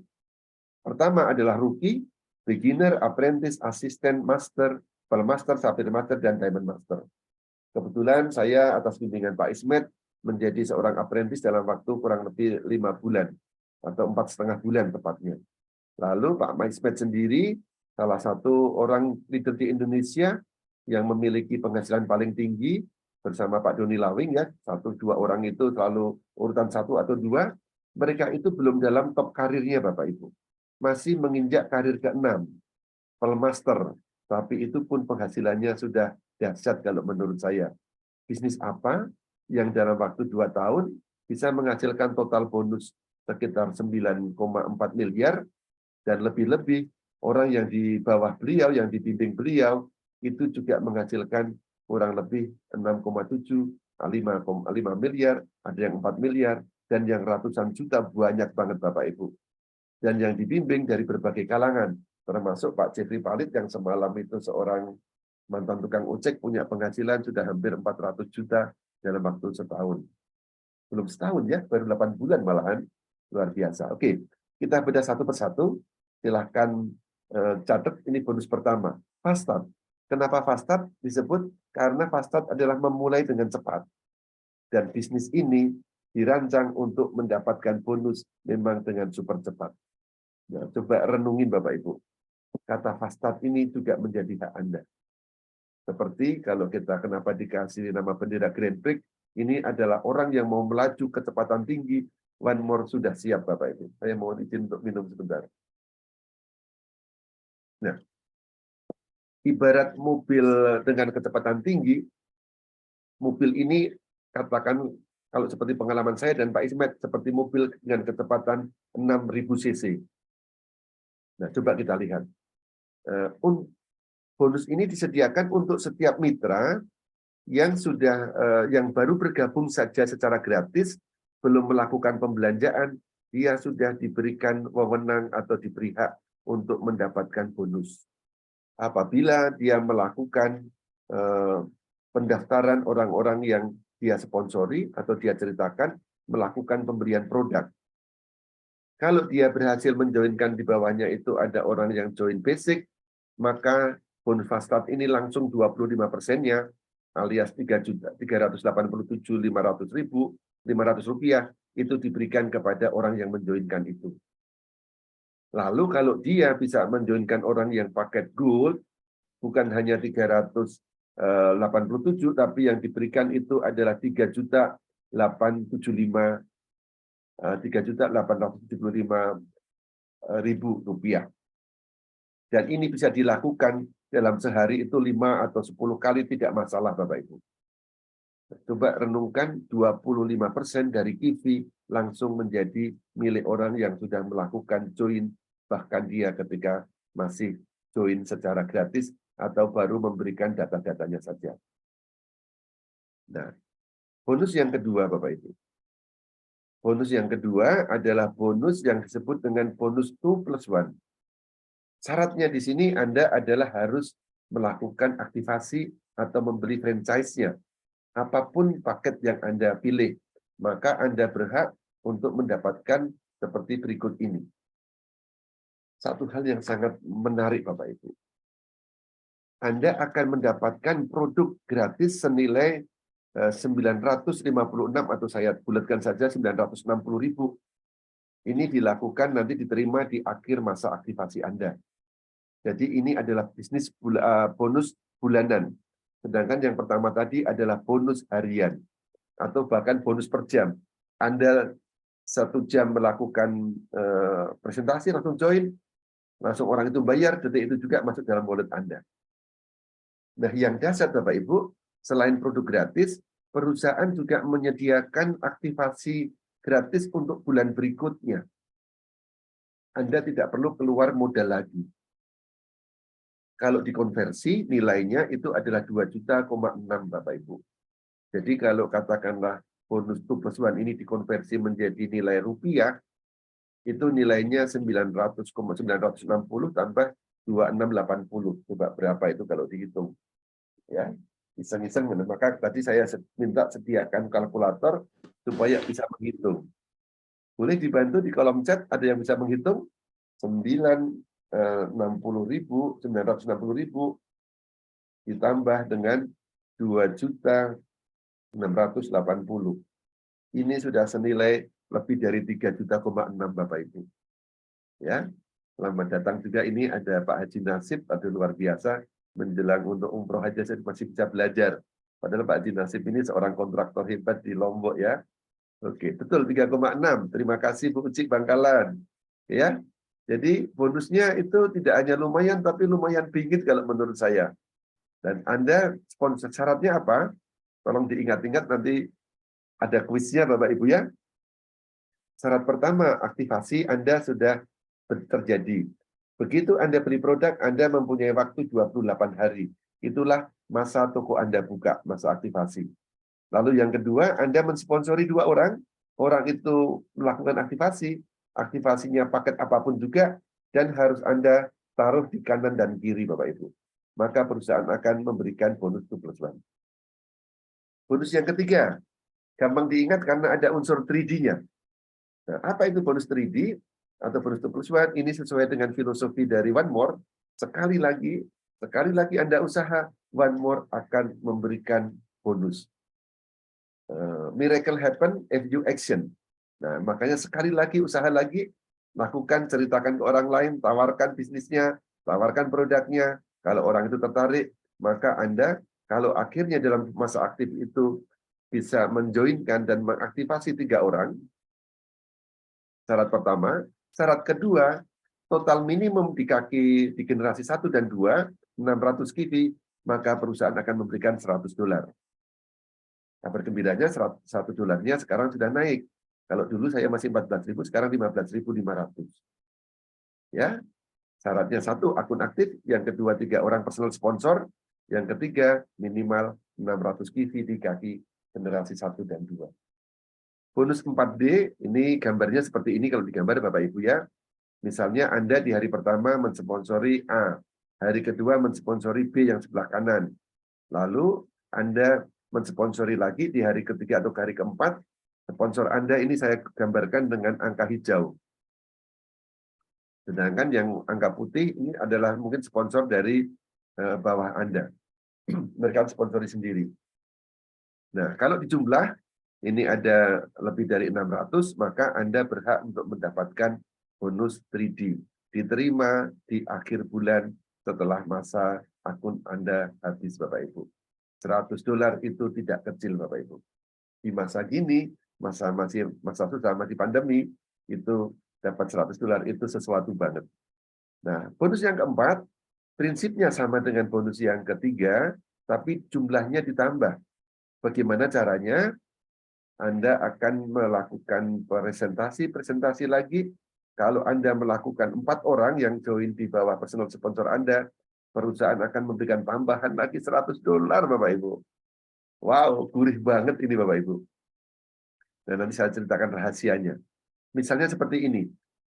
Pertama adalah rookie, beginner, apprentice, asisten, master, pearl master, sapphire master, dan diamond master. Kebetulan saya atas bimbingan Pak Ismet menjadi seorang apprentice dalam waktu kurang lebih 5 bulan, atau 4,5 bulan tepatnya. Lalu Pak Ismet sendiri salah satu orang leader di Indonesia yang memiliki penghasilan paling tinggi bersama Pak Doni Lawing ya, 1-2 orang itu selalu urutan 1 atau 2, mereka itu belum dalam top karirnya Bapak Ibu. Masih menginjak karir ke-6, Pelmaster, tapi itu pun penghasilannya sudah dahsyat kalau menurut saya. Bisnis apa yang dalam waktu 2 tahun bisa menghasilkan total bonus sekitar 9,4 miliar, dan lebih-lebih orang yang di bawah beliau, yang dibimbing beliau, itu juga menghasilkan kurang lebih 6,7, 5 miliar, ada yang 4 miliar, dan yang ratusan juta, banyak banget Bapak Ibu. Dan yang dibimbing dari berbagai kalangan, termasuk Pak Jeffrey Palit yang semalam itu seorang mantan tukang ojek punya penghasilan sudah hampir 400 juta dalam waktu setahun. Belum setahun ya, baru 8 bulan malahan. Luar biasa. Oke, kita bedah satu persatu. Silahkan catat, ini bonus pertama. Fast start. Kenapa fast start disebut? Karena fast start adalah memulai dengan cepat. Dan bisnis ini dirancang untuk mendapatkan bonus memang dengan super cepat. Nah, coba renungin Bapak Ibu. Kata fast start ini juga menjadi hak Anda. Seperti kalau kita kenapa dikasih nama bendera Grand Prix, ini adalah orang yang mau melaju kecepatan tinggi, one more sudah siap Bapak Ibu. Saya mohon izin untuk minum sebentar. Nah, ibarat mobil dengan kecepatan tinggi, mobil ini katakan kalau seperti pengalaman saya dan Pak Ismet, seperti mobil dengan kecepatan 6.000 cc. Nah, coba kita lihat. Bonus ini disediakan untuk setiap mitra yang sudah yang baru bergabung saja secara gratis, belum melakukan pembelanjaan, dia sudah diberikan wewenang atau diberi hak untuk mendapatkan bonus. Apabila dia melakukan pendaftaran orang-orang yang dia sponsori atau dia ceritakan, melakukan pemberian produk. Kalau dia berhasil menjoinkan di bawahnya itu ada orang yang join basic, maka bonus fast start ini langsung 25%-nya, alias 3.387.500.500 rupiah, itu diberikan kepada orang yang menjoinkan itu. Lalu kalau dia bisa menjoinkan orang yang paket gold, bukan hanya 387, tapi yang diberikan itu adalah 3.875.000 rupiah. Dan ini bisa dilakukan dalam sehari itu 5 atau 10 kali tidak masalah Bapak Ibu. Coba renungkan 25% dari kivi langsung menjadi milik orang yang sudah melakukan join, bahkan dia ketika masih join secara gratis atau baru memberikan data-datanya saja. Nah, bonus yang kedua Bapak Ibu. Bonus yang kedua adalah bonus yang disebut dengan bonus 2+1. Syaratnya di sini Anda adalah harus melakukan aktivasi atau membeli franchise-nya. Apapun paket yang Anda pilih, maka Anda berhak untuk mendapatkan seperti berikut ini. Satu hal yang sangat menarik Bapak Ibu. Anda akan mendapatkan produk gratis senilai 956 atau saya bulatkan saja 960.000. Ini dilakukan nanti diterima di akhir masa aktivasi Anda. Jadi ini adalah bisnis bonus bulanan. Sedangkan yang pertama tadi adalah bonus harian atau bahkan bonus per jam. Anda 1 jam melakukan presentasi langsung join, langsung orang itu bayar, detik itu juga masuk dalam wallet Anda. Nah, yang dasar Bapak Ibu, selain produk gratis, perusahaan juga menyediakan aktivasi gratis untuk bulan berikutnya. Anda tidak perlu keluar modal lagi. Kalau dikonversi, nilainya itu adalah 2,6 juta Bapak Ibu. Jadi kalau katakanlah bonus 2+1 ini dikonversi menjadi nilai rupiah, itu nilainya 960 tambah 2680. Coba berapa itu kalau dihitung. Ya, iseng-iseng. Maka tadi saya minta sediakan kalkulator supaya bisa menghitung. Boleh dibantu di kolom chat, ada yang bisa menghitung? 960.000 ditambah dengan 2.680. Ini sudah senilai lebih dari 3,6 juta Bapak Ibu. Ya, selamat datang juga. Ini ada Pak Haji Nasib, aduh luar biasa. Menjelang untuk umroh aja saya masih bisa belajar. Padahal Pak Haji Nasib ini seorang kontraktor hebat di Lombok ya. Oke, betul 3,6. Terima kasih Bu Ucik Bangkalan. Ya. Jadi bonusnya itu tidak hanya lumayan tapi lumayan bingit kalau menurut saya. Dan Anda sponsor syaratnya apa? Tolong diingat-ingat nanti ada kuisnya Bapak Ibu ya. Syarat pertama, aktivasi Anda sudah terjadi. Begitu Anda beli produk, Anda mempunyai waktu 28 hari. Itulah masa toko Anda buka, masa aktivasi. Lalu yang kedua, Anda mensponsori 2 orang. Orang itu melakukan aktivasi. Aktivasinya paket apapun juga. Dan harus Anda taruh di kanan dan kiri, Bapak Ibu. Maka perusahaan akan memberikan bonus 2+1. Bonus yang ketiga, gampang diingat karena ada unsur 3D-nya. Nah, apa itu bonus 3D atau bonus 2+1? Ini sesuai dengan filosofi dari One More. Sekali lagi Anda usaha, One More akan memberikan bonus. Miracle happen if you action. Nah, makanya sekali lagi usaha lagi, lakukan, ceritakan ke orang lain, tawarkan bisnisnya, tawarkan produknya. Kalau orang itu tertarik, maka Anda kalau akhirnya dalam masa aktif itu bisa menjoinkan dan mengaktifasi 3 orang. Syarat pertama. Syarat kedua, total minimum di generasi 1 dan 2, 600 kivi, maka perusahaan akan memberikan $100. Kabar gembiranya $100 sekarang sudah naik. Kalau dulu saya masih 14.000, sekarang 15.500. Ya, syaratnya 1, akun aktif, yang kedua 3 orang personal sponsor, yang ketiga minimal 600 kivi di kaki generasi 1 dan 2. Bonus 4D, ini gambarnya seperti ini kalau digambar Bapak Ibu ya. Misalnya Anda di hari pertama mensponsori A, hari kedua mensponsori B yang sebelah kanan. Lalu Anda mensponsori lagi di hari ketiga atau hari keempat, sponsor Anda ini saya gambarkan dengan angka hijau. Sedangkan yang angka putih ini adalah mungkin sponsor dari bawah Anda. Mereka sponsori sendiri. Nah, kalau dijumlah, ini ada lebih dari 600, maka Anda berhak untuk mendapatkan bonus 3D. Diterima di akhir bulan setelah masa akun Anda habis, Bapak Ibu. $100 itu tidak kecil, Bapak Ibu. Di masa gini, masa susah, masih pandemi, itu dapat $100 itu sesuatu banget. Nah, bonus yang keempat, prinsipnya sama dengan bonus yang ketiga, tapi jumlahnya ditambah. Bagaimana caranya? Anda akan melakukan presentasi lagi. Kalau Anda melakukan 4 orang yang join di bawah personal sponsor Anda, perusahaan akan memberikan tambahan lagi $100, Bapak Ibu. Wow, gurih banget ini Bapak Ibu. Dan nanti saya ceritakan rahasianya. Misalnya seperti ini.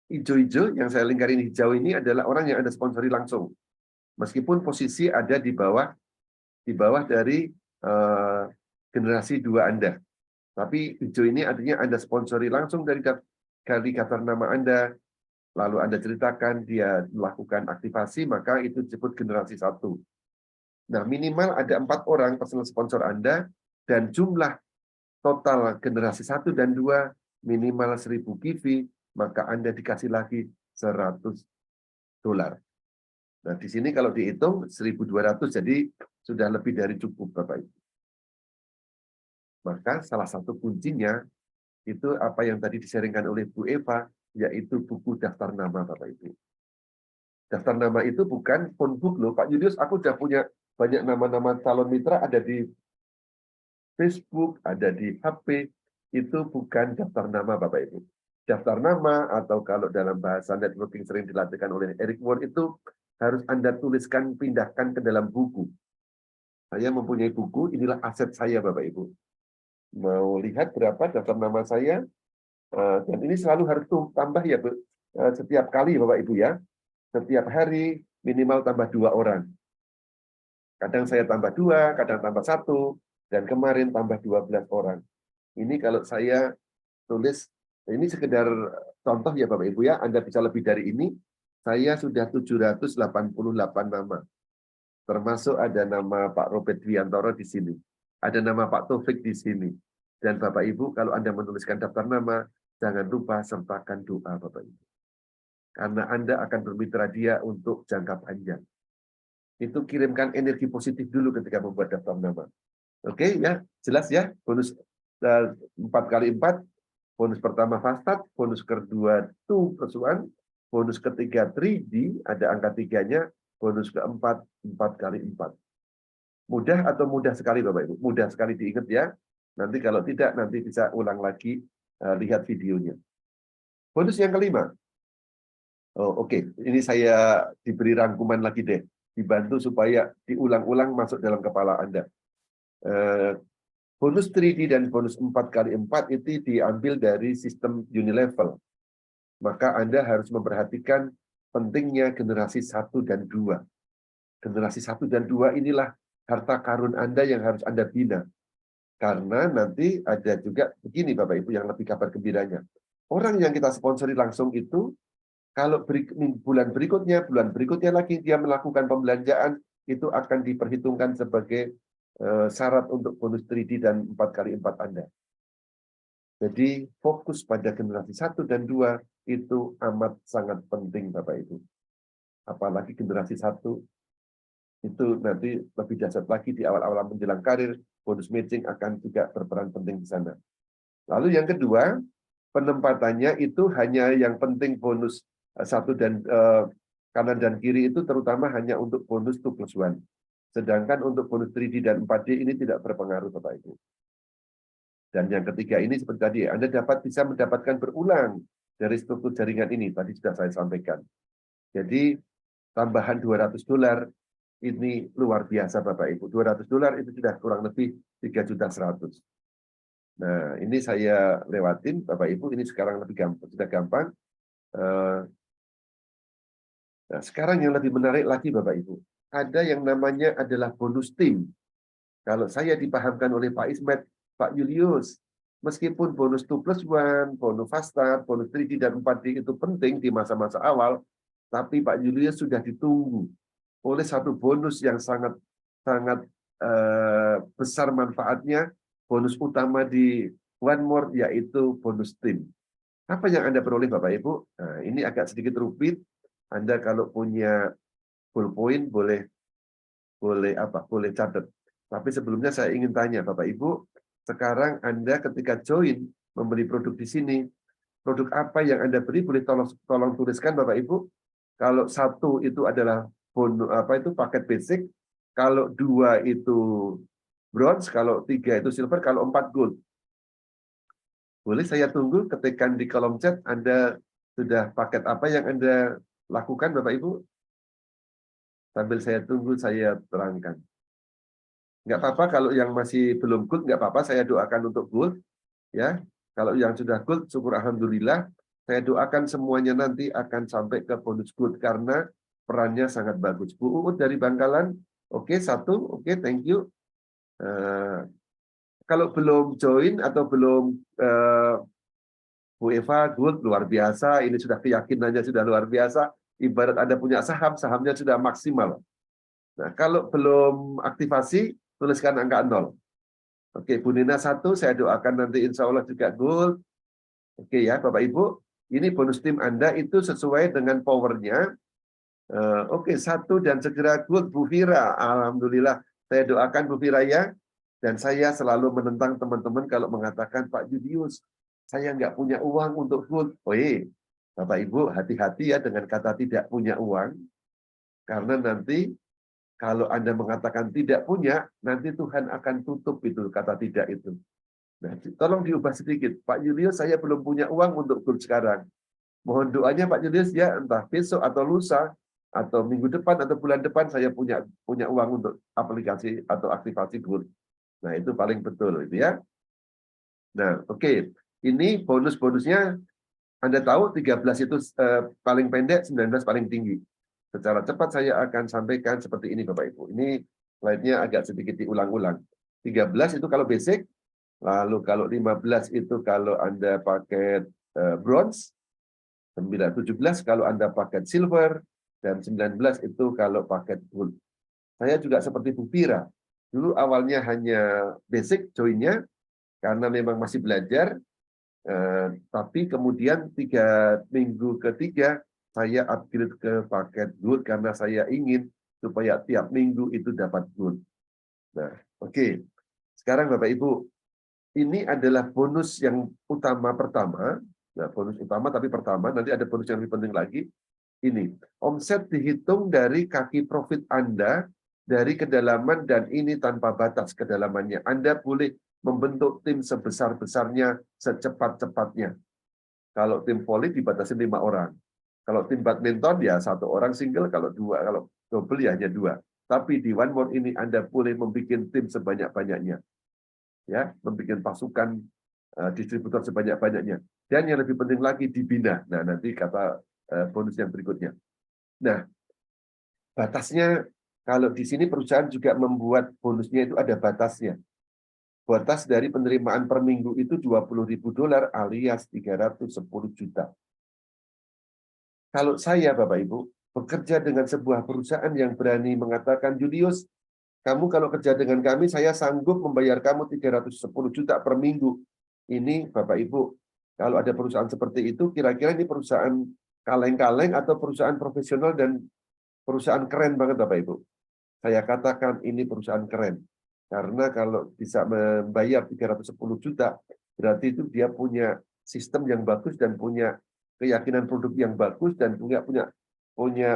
Hijau-hijau yang saya lingkarin hijau ini adalah orang yang Anda sponsori langsung. Meskipun posisi ada di bawah dari generasi 2 Anda. Tapi hijau ini artinya Anda sponsori langsung dari daftar nama Anda, lalu Anda ceritakan dia melakukan aktivasi, maka itu disebut generasi 1. Nah, minimal ada 4 orang personal sponsor Anda, dan jumlah total generasi 1 dan 2 minimal 1.000 kivi, maka Anda dikasih lagi $100. Nah, di sini kalau dihitung 1.200, jadi sudah lebih dari cukup, Bapak Ibu. Maka salah satu kuncinya itu apa yang tadi disaringkan oleh Bu Eva, yaitu buku daftar nama, Bapak Ibu. Daftar nama itu bukan phone book loh, Pak Julius, aku sudah punya banyak nama-nama calon mitra, ada di Facebook, ada di HP, itu bukan daftar nama, Bapak Ibu. Daftar nama, atau kalau dalam bahasa networking sering dilatihkan oleh Eric Ward, itu harus Anda tuliskan, pindahkan ke dalam buku. Saya mempunyai buku, inilah aset saya, Bapak Ibu. Mau lihat berapa daftar nama saya, dan ini selalu harus tambah ya Bu, setiap kali Bapak Ibu ya, setiap hari minimal tambah 2 orang. Kadang saya tambah 2, kadang tambah 1, dan kemarin tambah 12 orang. Ini kalau saya tulis, ini sekedar contoh ya Bapak Ibu ya, Anda bisa lebih dari ini, saya sudah 788 nama. Termasuk ada nama Pak Robert Dwiantoro di sini. Ada nama Pak Taufik di sini. Dan Bapak Ibu, kalau Anda menuliskan daftar nama, jangan lupa sertakan doa Bapak Ibu. Karena Anda akan bermitra dia untuk jangka panjang. Itu kirimkan energi positif dulu ketika membuat daftar nama. Oke ya, jelas ya. Bonus 4x4, bonus pertama fast start, bonus kedua 2+1, bonus ketiga 3D, ada angka 3-nya, bonus keempat 4x4. Mudah atau mudah sekali Bapak Ibu? Mudah sekali diingat ya. Nanti kalau tidak, nanti bisa ulang lagi, lihat videonya. Bonus yang kelima. Oh, oke. Ini saya diberi rangkuman lagi deh. Dibantu supaya diulang-ulang masuk dalam kepala Anda. Bonus 3D dan bonus 4x4 itu diambil dari sistem unilevel. Maka Anda harus memperhatikan pentingnya generasi 1 dan 2. Generasi 1 dan 2 inilah harta karun Anda yang harus Anda bina. Karena nanti ada juga begini Bapak Ibu yang lebih kabar gembiranya. Orang yang kita sponsori langsung itu, kalau bulan berikutnya lagi dia melakukan pembelanjaan, itu akan diperhitungkan sebagai syarat untuk bonus 3D dan 4x4 Anda. Jadi fokus pada generasi 1 dan 2 itu amat sangat penting Bapak Ibu. Apalagi generasi 1 itu nanti lebih dahsyat lagi di awal-awal menjelang karir, bonus matching akan juga berperan penting di sana. Lalu yang kedua, penempatannya itu hanya yang penting bonus 1 dan kanan dan kiri itu terutama hanya untuk bonus 2+1. Sedangkan untuk bonus 3D dan 4D ini tidak berpengaruh Bapak Ibu. Dan yang ketiga ini seperti tadi, Anda bisa mendapatkan berulang dari struktur jaringan ini, tadi sudah saya sampaikan. Jadi tambahan $200 ini luar biasa Bapak Ibu. $200 itu sudah kurang lebih 3.100.000. Nah, ini saya lewatin Bapak Ibu, ini sekarang lebih gampang, sudah gampang. Nah, sekarang yang lebih menarik lagi Bapak Ibu, ada yang namanya adalah bonus tim. Kalau saya dipahamkan oleh Pak Ismet, Pak Julius, meskipun bonus 2+1, bonus fast start, bonus 3D dan 4D itu penting di masa-masa awal, tapi Pak Julius sudah ditunggu oleh satu bonus yang sangat besar manfaatnya, bonus utama di One More, yaitu bonus tim. Apa yang Anda peroleh Bapak Ibu? Nah, ini agak sedikit rumit. Anda kalau punya ballpoint boleh catat. Tapi sebelumnya saya ingin tanya Bapak Ibu, sekarang Anda ketika join membeli produk di sini, produk apa yang Anda beli boleh tolong tuliskan Bapak Ibu. Kalau 1 itu adalah paket basic, kalau 2 itu bronze, kalau 3 itu silver, kalau 4 gold. Boleh saya tunggu ketikkan di kolom chat Anda sudah paket apa yang Anda lakukan Bapak Ibu? Sambil saya tunggu saya terangkan. Nggak apa-apa kalau yang masih belum gold, nggak apa-apa, saya doakan untuk gold. Ya, kalau yang sudah gold, syukur alhamdulillah. Saya doakan semuanya nanti akan sampai ke bonus gold karena perannya sangat bagus. Bu Uut dari Bangkalan, oke, 1, oke, thank you. Kalau belum join atau belum Bu Eva, gold luar biasa. Ini sudah keyakinannya sudah luar biasa. Ibarat Anda punya saham, sahamnya sudah maksimal. Nah, kalau belum aktivasi, tuliskan angka 0. Oke, Bu Nina 1, saya doakan nanti insya Allah juga gold. Oke ya, Bapak Ibu, ini bonus tim Anda itu sesuai dengan powernya. Oke, 1 dan segera gold, Bu Fira. Alhamdulillah, saya doakan Bu Fira ya. Dan saya selalu menentang teman-teman kalau mengatakan, Pak Julius, saya nggak punya uang untuk gold. Oh iya, Bapak Ibu, hati-hati ya dengan kata tidak punya uang. Karena nanti kalau Anda mengatakan tidak punya, nanti Tuhan akan tutup itu kata tidak itu. Nah, tolong diubah sedikit. Pak Julius, saya belum punya uang untuk gold sekarang. Mohon doanya Pak Julius ya, entah besok atau lusa, atau minggu depan atau bulan depan saya punya uang untuk aplikasi atau aktivasi gold. Nah, itu paling betul itu ya. Nah, oke. Ini bonus-bonusnya Anda tahu 13 itu paling pendek, 19 paling tinggi. Secara cepat saya akan sampaikan seperti ini Bapak Ibu. Ini slide-nya agak sedikit diulang-ulang. 13 itu kalau basic, lalu kalau 15 itu kalau Anda pakai bronze, 17 kalau Anda pakai silver, dan 19 itu kalau pakai gold. Saya juga seperti Bu Fira. Dulu awalnya hanya basic join-nya, karena memang masih belajar, tapi kemudian 3 minggu ketiga, saya upgrade ke paket gold karena saya ingin supaya tiap minggu itu dapat gold. Nah, oke. Sekarang Bapak Ibu, ini adalah bonus yang utama pertama. Nah, bonus utama tapi pertama, nanti ada bonus yang lebih penting lagi. Ini, omset dihitung dari kaki profit Anda, dari kedalaman, dan ini tanpa batas kedalamannya. Anda boleh membentuk tim sebesar-besarnya, secepat-cepatnya. Kalau tim voli dibatasi 5 orang. Kalau tim badminton ya 1 orang single, kalau double ya hanya 2. Tapi di One More ini Anda boleh membuat tim sebanyak-banyaknya. Ya, membuat pasukan distributor sebanyak-banyaknya. Dan yang lebih penting lagi dibina. Nah, nanti kata bonus yang berikutnya. Nah, batasnya kalau di sini perusahaan juga membuat bonusnya itu ada batasnya. Batas dari penerimaan per minggu itu $20.000 alias 310 juta. Kalau saya, Bapak Ibu, bekerja dengan sebuah perusahaan yang berani mengatakan, Julius, kamu kalau kerja dengan kami, saya sanggup membayar kamu 310 juta per minggu. Ini, Bapak Ibu, kalau ada perusahaan seperti itu, kira-kira ini perusahaan kaleng-kaleng atau perusahaan profesional dan perusahaan keren banget, Bapak Ibu. Saya katakan ini perusahaan keren. Karena kalau bisa membayar 310 juta, berarti itu dia punya sistem yang bagus dan punya keyakinan produk yang bagus dan punya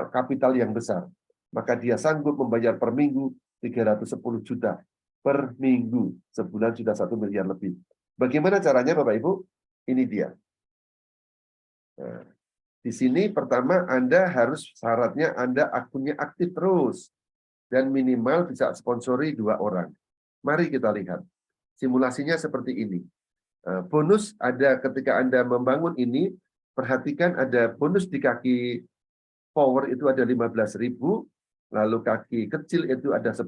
kapital yang besar. Maka dia sanggup membayar per minggu 310 juta per minggu. Sebulan sudah 1 miliar lebih. Bagaimana caranya Bapak Ibu? Ini dia. Nah, di sini pertama Anda harus syaratnya Anda akunnya aktif terus. Dan minimal bisa sponsori 2 orang. Mari kita lihat. Simulasinya seperti ini. Bonus ada ketika Anda membangun ini, perhatikan ada bonus di kaki power itu ada 15.000, lalu kaki kecil itu ada 10.000.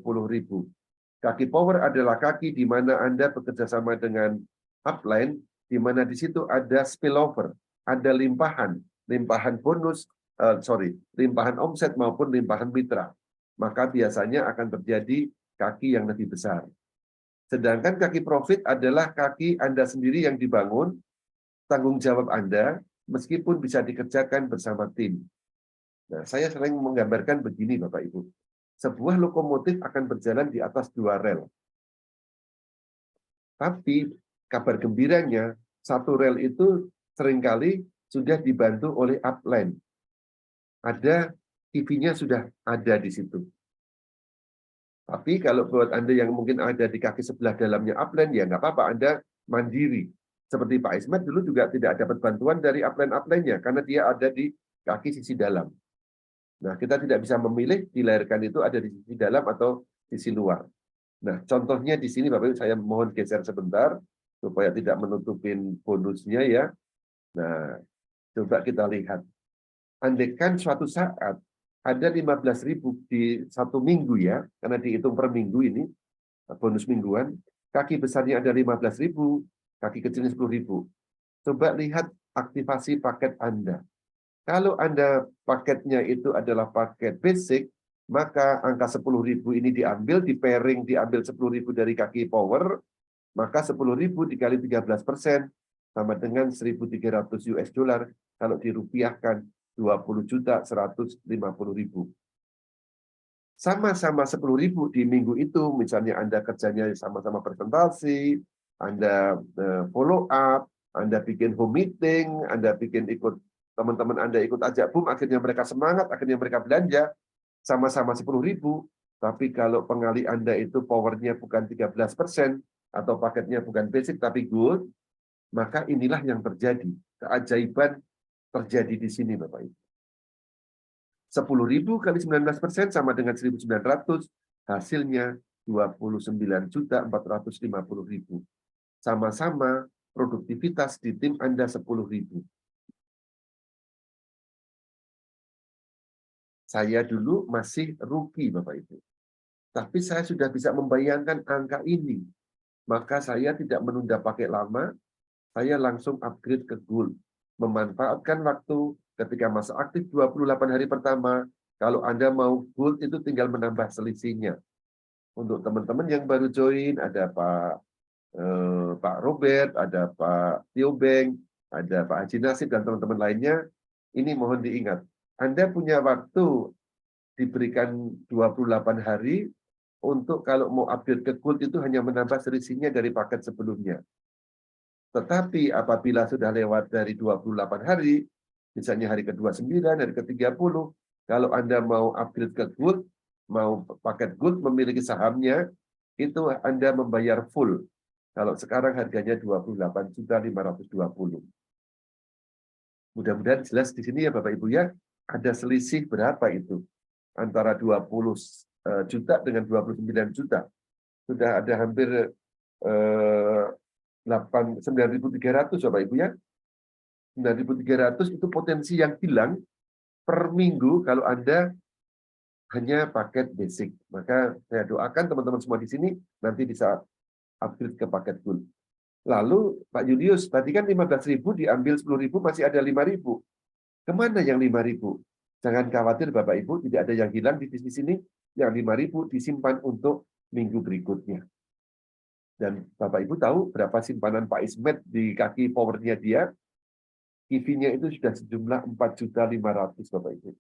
Kaki power adalah kaki di mana Anda bekerja sama dengan upline, di mana di situ ada spillover, ada limpahan bonus, limpahan omset maupun limpahan mitra. Maka biasanya akan terjadi kaki yang lebih besar. Sedangkan kaki profit adalah kaki Anda sendiri yang dibangun, tanggung jawab Anda, meskipun bisa dikerjakan bersama tim. Nah, saya sering menggambarkan begini, Bapak Ibu. Sebuah lokomotif akan berjalan di atas 2 rel. Tapi kabar gembiranya, 1 rel itu seringkali sudah dibantu oleh upline. Ada TV-nya sudah ada di situ. Tapi kalau buat Anda yang mungkin ada di kaki sebelah dalamnya upline, ya nggak apa-apa, Anda mandiri. Seperti Pak Ismet dulu juga tidak dapat bantuan dari upline-nya, karena dia ada di kaki sisi dalam. Nah, kita tidak bisa memilih dilahirkan itu ada di sisi dalam atau sisi luar. Nah, contohnya di sini Bapak Ibu, saya mohon geser sebentar, supaya tidak menutupin bonusnya ya. Nah, coba kita lihat. Andaikan suatu saat ada 15.000 di 1 minggu ya, karena dihitung per minggu ini, bonus mingguan, kaki besarnya ada 15.000, kaki kecilnya 10.000. Coba lihat aktivasi paket Anda. Kalau Anda paketnya itu adalah paket basic, maka angka 10.000 ini diambil, di pairing diambil 10.000 dari kaki power, maka 10.000 dikali 13% sama dengan 1.300 US dollar kalau dirupiahkan 20.150.000. Sama-sama 10.000 di minggu itu, misalnya Anda kerjanya sama-sama presentasi, Anda follow up, Anda bikin home meeting, Anda bikin ikut teman-teman Anda ikut ajak boom, akhirnya mereka semangat, akhirnya mereka belanja, sama-sama 10.000, tapi kalau pengali Anda itu powernya bukan 13%, atau paketnya bukan basic tapi gold, maka inilah yang terjadi. Keajaiban terjadi di sini, Bapak Ibu. 10.000 kali 19% sama dengan 1.900, hasilnya 29.450.000. Sama-sama produktivitas di tim Anda 10.000. Saya dulu masih rookie, Bapak Ibu. Tapi saya sudah bisa membayangkan angka ini. Maka saya tidak menunda pakai lama, saya langsung upgrade ke gold. Memanfaatkan waktu ketika masa aktif 28 hari pertama, kalau Anda mau gold itu tinggal menambah selisihnya. Untuk teman-teman yang baru join, ada Pak Robert, ada Pak Tio Beng, ada Pak Haji Nasib, dan teman-teman lainnya, ini mohon diingat. Anda punya waktu diberikan 28 hari untuk kalau mau upgrade ke Gold itu hanya menambah selisihnya dari paket sebelumnya. Tetapi apabila sudah lewat dari 28 hari, misalnya hari ke-29, hari ke-30, kalau Anda mau upgrade ke Gold, mau paket Gold memiliki sahamnya, itu Anda membayar full. Kalau sekarang harganya 28.520. Mudah-mudahan jelas di sini ya Bapak Ibu ya, ada selisih berapa itu? Antara 20 juta dengan 29 juta. Sudah ada hampir 9.300 Bapak Ibu ya. 9.300 itu potensi yang hilang per minggu kalau Anda hanya paket basic. Maka saya doakan teman-teman semua di sini nanti bisa upgrade ke paket Gold. Lalu Pak Julius, tadi kan 15.000 diambil 10.000 masih ada 5.000. Kemana yang 5.000? Jangan khawatir Bapak Ibu, tidak ada yang hilang di bisnis ini. Yang 5.000 disimpan untuk minggu berikutnya. Dan Bapak Ibu tahu berapa simpanan Pak Ismet di kaki powernya dia? EV-nya itu sudah sejumlah 4.500.000 Bapak Ibu.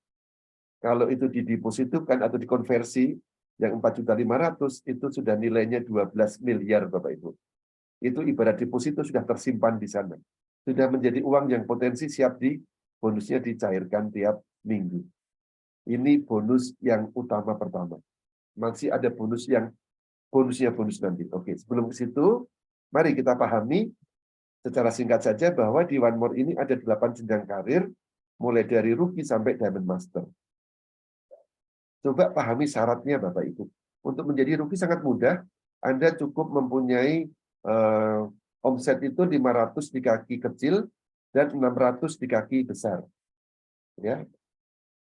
Kalau itu didepositokan atau dikonversi, yang 4.500.000 itu sudah nilainya 12 miliar Bapak Ibu. Itu ibarat deposito sudah tersimpan di sana. Sudah menjadi uang yang potensi siap bonusnya dicairkan tiap minggu. Ini bonus yang utama pertama. Masih ada bonusnya bonus nanti. Oke, sebelum ke situ, mari kita pahami secara singkat saja bahwa di One More ini ada 8 jenjang karir, mulai dari rookie sampai Diamond Master. Coba pahami syaratnya Bapak Ibu. Untuk menjadi rookie sangat mudah, Anda cukup mempunyai omset itu 500 di kaki kecil dan 600 di kaki besar. Ya.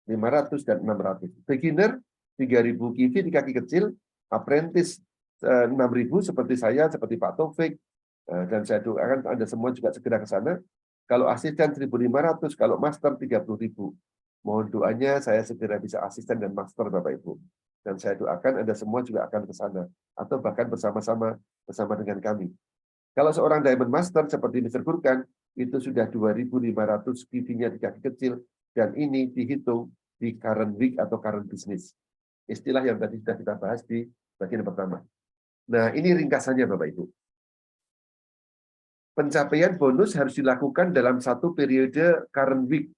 500 dan 600. Beginner 3.000 KV di kaki kecil, apprentice 6.000 seperti saya, seperti Pak Taufik, dan saya doakan Anda semua juga segera ke sana. Kalau asisten 1.500, kalau master 30.000. Mohon doanya saya segera bisa asisten dan master Bapak Ibu. Dan saya doakan Anda semua juga akan ke sana atau bahkan bersama-sama dengan kami. Kalau seorang Diamond Master seperti Mr. Furkan, itu sudah 2.500 PV-nya di kaki kecil, dan ini dihitung di current week atau current business. Istilah yang tadi sudah kita bahas di bagian pertama. Nah, ini ringkasannya Bapak Ibu. Pencapaian bonus harus dilakukan dalam satu periode current week,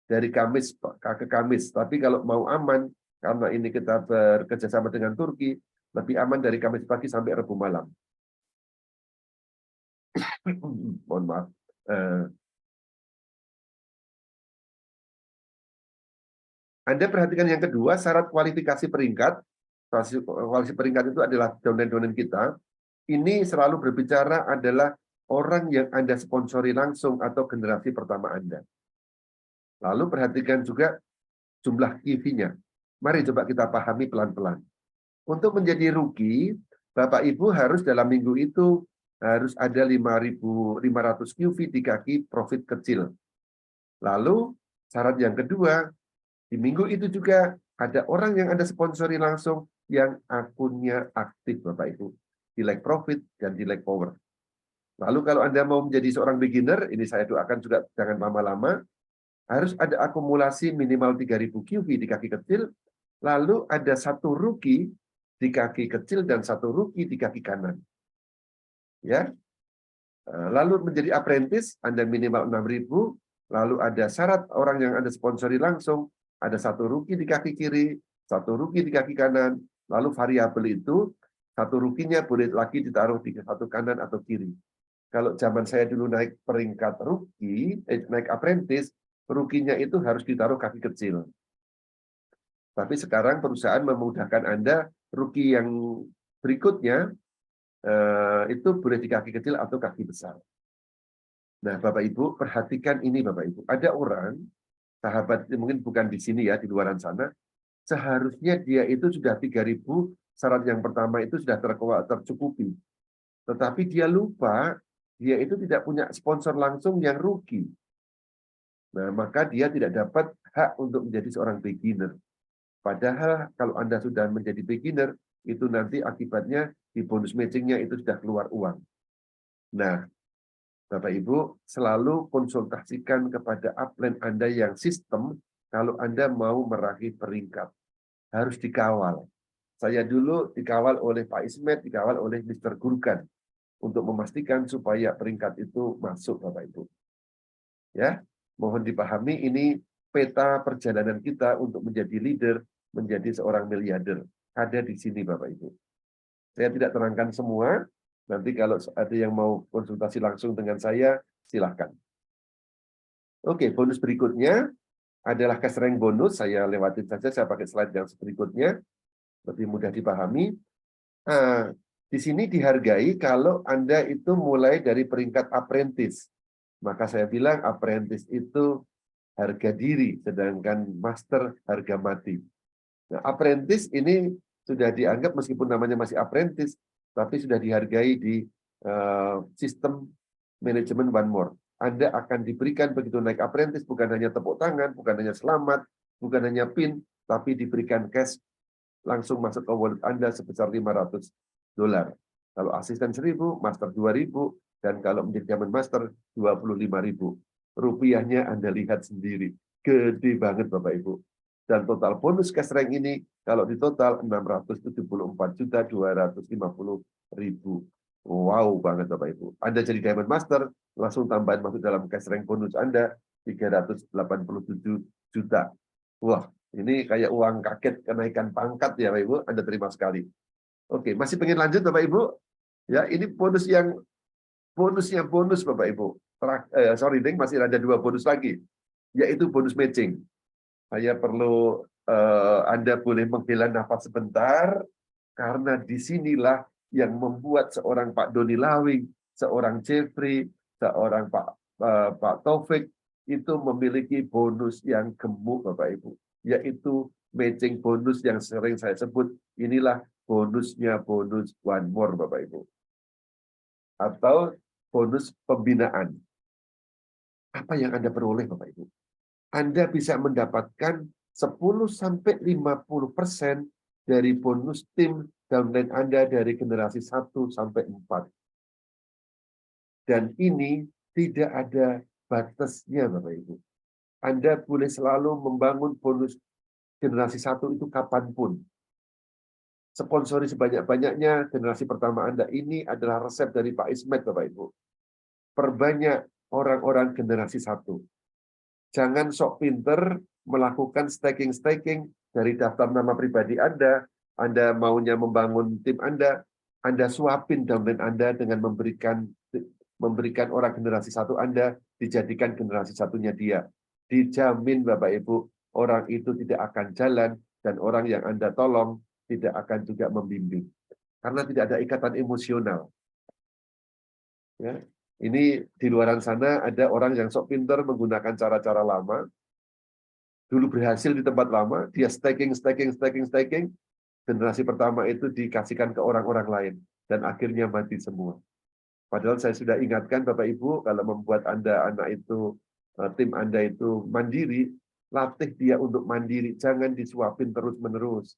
dari Kamis ke Kamis. Tapi kalau mau aman, karena ini kita bekerja sama dengan Turki, lebih aman dari Kamis pagi sampai Rabu malam. Mohon maaf. Anda perhatikan yang kedua, syarat kualifikasi peringkat. Kualifikasi peringkat itu adalah downline kita. Ini selalu berbicara adalah orang yang Anda sponsori langsung atau generasi pertama Anda. Lalu perhatikan juga jumlah EV-nya. Mari coba kita pahami pelan-pelan. Untuk menjadi rookie, Bapak Ibu harus dalam minggu itu harus ada 5.500 QV di kaki profit kecil. Lalu syarat yang kedua, di minggu itu juga ada orang yang Anda sponsori langsung yang akunnya aktif Bapak Ibu. Di leg profit dan di leg power. Lalu kalau Anda mau menjadi seorang beginner, ini saya doakan juga jangan lama-lama, harus ada akumulasi minimal 3.000 QV di kaki kecil, lalu ada satu rookie di kaki kecil dan satu rookie di kaki kanan. Ya, lalu menjadi apprentice, Anda minimal 6.000, lalu ada syarat orang yang Anda sponsori langsung, ada satu rookie di kaki kiri, satu rookie di kaki kanan, lalu variabel itu, satu rookie-nya boleh lagi ditaruh di satu kanan atau kiri. Kalau zaman saya dulu naik peringkat rookie, naik apprentice, rookie-nya itu harus ditaruh kaki kecil. Tapi sekarang perusahaan memudahkan Anda, rookie yang berikutnya, itu boleh di kaki kecil atau kaki besar. Nah, Bapak Ibu, perhatikan ini Bapak Ibu. Ada orang, sahabat mungkin bukan di sini ya, di luaran sana, seharusnya dia itu sudah 3.000, syarat yang pertama itu sudah tercukupi. Tetapi dia lupa, dia itu tidak punya sponsor langsung yang rookie. Nah, maka dia tidak dapat hak untuk menjadi seorang beginner. Padahal kalau Anda sudah menjadi beginner, itu nanti akibatnya di bonus matching-nya itu sudah keluar uang. Nah, Bapak Ibu, selalu konsultasikan kepada upline Anda yang sistem kalau Anda mau meraih peringkat. Harus dikawal. Saya dulu dikawal oleh Pak Ismet, dikawal oleh Mr. Gurkan untuk memastikan supaya peringkat itu masuk, Bapak Ibu. Ya, mohon dipahami ini peta perjalanan kita untuk menjadi leader, menjadi seorang miliarder. Ada di sini, Bapak Ibu. Saya tidak terangkan semua. Nanti kalau ada yang mau konsultasi langsung dengan saya, silahkan. Oke, bonus berikutnya adalah cash rank bonus. Saya lewatin saja, saya pakai slide yang berikutnya. Lebih mudah dipahami. Nah, di sini dihargai kalau Anda itu mulai dari peringkat apprentice. Maka saya bilang apprentice itu harga diri, sedangkan master harga mati. Nah, apprentice ini sudah dianggap meskipun namanya masih apprentice, tapi sudah dihargai di sistem manajemen One More. Anda akan diberikan begitu naik apprentice, bukan hanya tepuk tangan, bukan hanya selamat, bukan hanya pin, tapi diberikan cash langsung masuk ke wallet Anda sebesar $500. Kalau asisten 1.000, master 2.000, dan kalau menjadi Diamond Master 25.000. Rupiahnya Anda lihat sendiri. Gede banget Bapak Ibu. Dan total bonus cash rank ini kalau di total 674.250.000. Wow banget Bapak Ibu. Anda jadi Diamond Master, langsung tambahan masuk dalam cash rank bonus Anda 387 juta. Wah, ini kayak uang kaget kenaikan pangkat ya Bapak Ibu, Anda terima sekali. Oke, masih pengen lanjut Bapak Ibu? Ya, ini bonusnya bonus Bapak Ibu. Sorry, Ding, masih ada 2 bonus lagi, yaitu bonus matching. Saya perlu Anda boleh menghela nafas sebentar, karena disinilah yang membuat seorang Pak Doni Lawing, seorang Jeffrey, seorang Pak Taufik itu memiliki bonus yang gemuk Bapak Ibu, yaitu matching bonus yang sering saya sebut. Inilah bonusnya bonus One More Bapak Ibu, atau bonus pembinaan. Apa yang Anda peroleh Bapak Ibu? Anda bisa mendapatkan 10-50% dari bonus tim downline Anda dari generasi 1 sampai 4. Dan ini tidak ada batasnya Bapak Ibu. Anda boleh selalu membangun bonus generasi 1 itu kapanpun. Sponsori sebanyak-banyaknya generasi pertama Anda. Ini adalah resep dari Pak Ismet Bapak Ibu. Perbanyak orang-orang generasi 1. Jangan sok pinter melakukan staking dari daftar nama pribadi Anda maunya membangun tim Anda suapin downline Anda dengan memberikan orang generasi 1 Anda dijadikan generasi 1-nya dia. Dijamin Bapak Ibu, orang itu tidak akan jalan dan orang yang Anda tolong tidak akan juga membimbing. Karena tidak ada ikatan emosional. Ya. Ini di luaran sana ada orang yang sok pinter menggunakan cara-cara lama. Dulu berhasil di tempat lama, dia staking. Generasi pertama itu dikasihkan ke orang-orang lain. Dan akhirnya mati semua. Padahal saya sudah ingatkan Bapak Ibu, kalau membuat tim Anda itu mandiri, latih dia untuk mandiri. Jangan disuapin terus-menerus.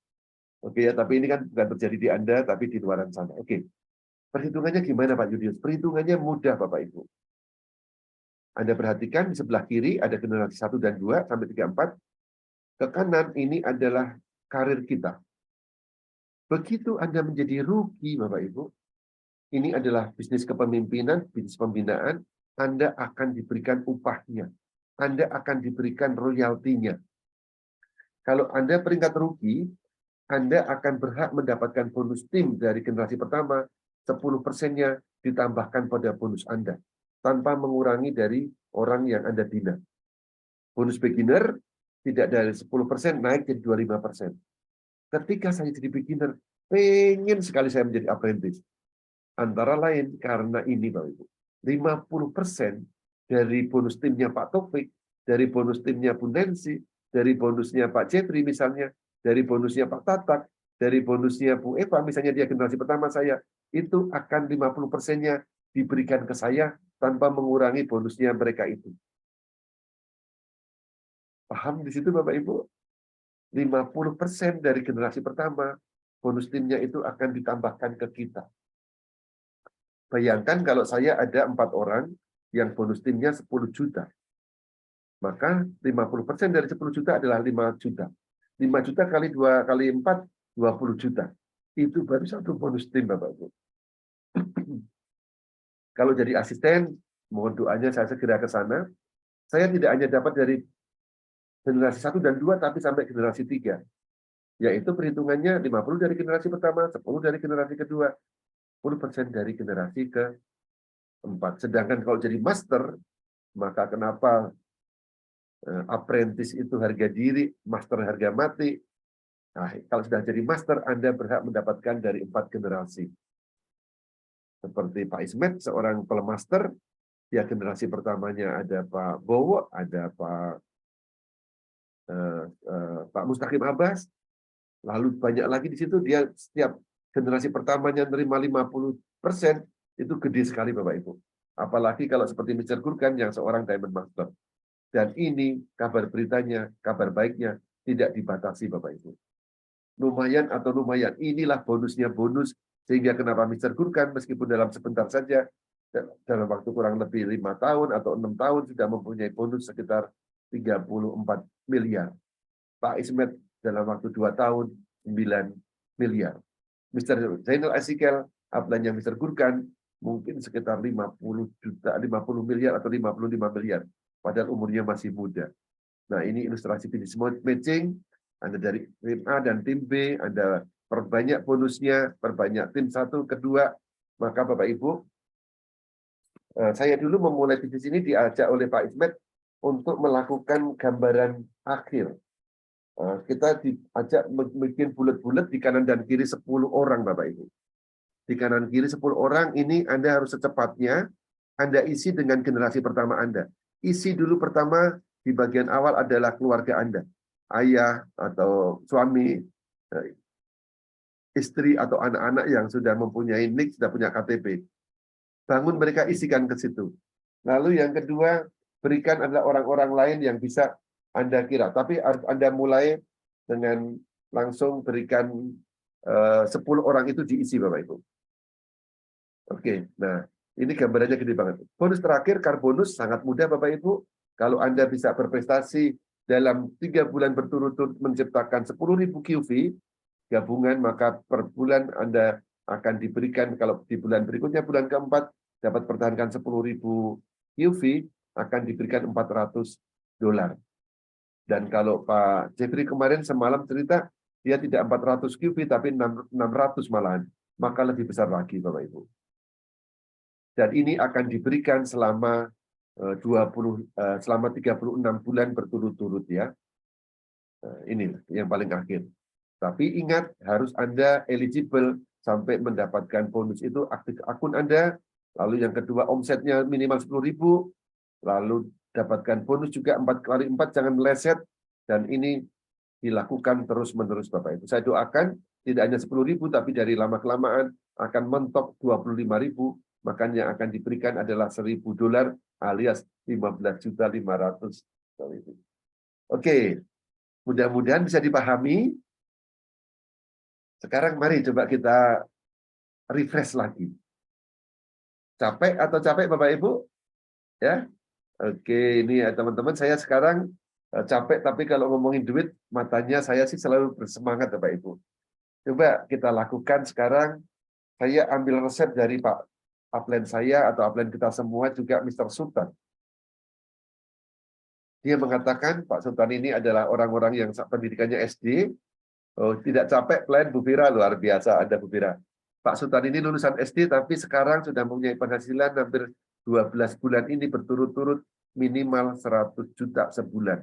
Oke ya, tapi ini kan bukan terjadi di Anda, tapi di luaran sana. Oke. Perhitungannya gimana Pak Julius? Perhitungannya mudah Bapak Ibu. Anda perhatikan di sebelah kiri ada generasi 1 dan 2 sampai 3, 4. Ke kanan ini adalah karir kita. Begitu Anda menjadi rookie Bapak Ibu, ini adalah bisnis kepemimpinan, bisnis pembinaan, Anda akan diberikan upahnya. Anda akan diberikan royaltinya. Kalau Anda peringkat rookie, Anda akan berhak mendapatkan bonus tim dari generasi pertama, 10%-nya ditambahkan pada bonus Anda, tanpa mengurangi dari orang yang Anda bina. Bonus beginner, tidak dari 10% naik jadi 25%. Ketika saya jadi beginner, pengen sekali saya menjadi apprentice. Antara lain karena ini Bapak Ibu, 50% dari bonus timnya Pak Taufik, dari bonus timnya Bu Nancy, dari bonusnya Pak Jeffrey misalnya, dari bonusnya Pak Tatak, dari bonusnya Bu Eva, misalnya dia generasi pertama saya, itu akan 50%-nya diberikan ke saya tanpa mengurangi bonusnya mereka itu. Paham di situ Bapak Ibu? 50% dari generasi pertama, bonus timnya itu akan ditambahkan ke kita. Bayangkan kalau saya ada 4 orang yang bonus timnya 10 juta. Maka 50% dari 10 juta adalah 5 juta. 5 juta kali 2 kali 4 20 juta. Itu baru satu bonus tim, Bapak Ibu. Kalau jadi asisten, mohon doanya saya segera ke sana. Saya tidak hanya dapat dari generasi 1 dan 2, tapi sampai generasi 3. Yaitu perhitungannya 50 dari generasi pertama, 10 dari generasi kedua, 10% dari generasi keempat. Sedangkan kalau jadi master, maka kenapa apprentice itu harga diri, master harga mati. Nah, kalau sudah jadi master, Anda berhak mendapatkan dari 4 generasi. Seperti Pak Ismet, seorang pelemaster, ya generasi pertamanya ada Pak Bowo, ada Pak Mustaqim Abbas, lalu banyak lagi di situ, dia setiap generasi pertamanya menerima 50%, itu gede sekali Bapak Ibu. Apalagi kalau seperti Mr. Gurkan yang seorang Diamond Master. Dan ini kabar beritanya, kabar baiknya, tidak dibatasi Bapak Ibu. Lumayan atau lumayan, inilah bonusnya bonus, sehingga kenapa Mr. Gurkan meskipun dalam sebentar saja, dalam waktu kurang lebih 5 tahun atau 6 tahun sudah mempunyai bonus sekitar 34 miliar. Pak Ismet dalam waktu 2 tahun 9 miliar. Mr. Zainal Asikel, upline-nya Mr. Gurkan, mungkin sekitar 50 juta, 50 miliar atau 55 miliar. Padahal umurnya masih muda. Nah, ini ilustrasi finish matching. Anda dari tim A dan tim B, Anda perbanyak bonusnya, perbanyak tim 1, kedua. Maka Bapak Ibu, saya dulu memulai bisnis ini diajak oleh Pak Ismet untuk melakukan gambaran akhir. Kita diajak bikin bulat-bulat di kanan dan kiri 10 orang Bapak Ibu. Di kanan kiri 10 orang ini Anda harus secepatnya Anda isi dengan generasi pertama Anda. Isi dulu pertama di bagian awal adalah keluarga Anda. Ayah atau suami, istri atau anak-anak yang sudah mempunyai NIK, sudah punya KTP. Bangun mereka isikan ke situ. Lalu yang kedua, berikan adalah orang-orang lain yang bisa Anda kira. Tapi harus Anda mulai dengan langsung berikan 10 orang itu diisi Bapak Ibu. Oke, nah ini gambarannya gede banget. Bonus terakhir, Karbonus, sangat mudah Bapak Ibu. Kalau Anda bisa berprestasi dalam 3 bulan berturut-turut menciptakan 10.000 QV gabungan, maka per bulan Anda akan diberikan, kalau di bulan berikutnya, bulan keempat, dapat pertahankan 10.000 QV, akan diberikan $400. Dan kalau Pak Jeffrey kemarin semalam cerita, dia tidak 400 QV, tapi 600 malahan. Maka lebih besar lagi Bapak Ibu. Dan ini akan diberikan selama 36 bulan berturut-turut ya. Ini yang paling akhir. Tapi ingat, harus Anda eligible sampai mendapatkan bonus itu, aktif akun Anda, lalu yang kedua omsetnya minimal 10.000, lalu dapatkan bonus juga 4 kali 4, jangan meleset, dan ini dilakukan terus-menerus Bapak Ibu. Saya doakan tidak hanya 10.000, tapi dari lama-kelamaan akan mentok 25.000, makanya akan diberikan adalah $1.000 alias 15.500.000. Oke, mudah-mudahan bisa dipahami. Sekarang mari coba kita refresh lagi. Capek atau capek Bapak Ibu? Ya. Oke, ini ya teman-teman, saya sekarang capek, tapi kalau ngomongin duit, matanya saya sih selalu bersemangat Bapak Ibu. Coba kita lakukan sekarang. Saya ambil resep dari Pak upline saya atau upline kita semua juga Mr. Sultan. Dia mengatakan Pak Sultan ini adalah orang-orang yang pendidikannya SD. Oh, tidak capek plan Bu Fira, luar biasa ada Bu Fira. Pak Sultan ini lulusan SD tapi sekarang sudah mempunyai penghasilan hampir 12 bulan ini berturut-turut minimal 100 juta sebulan.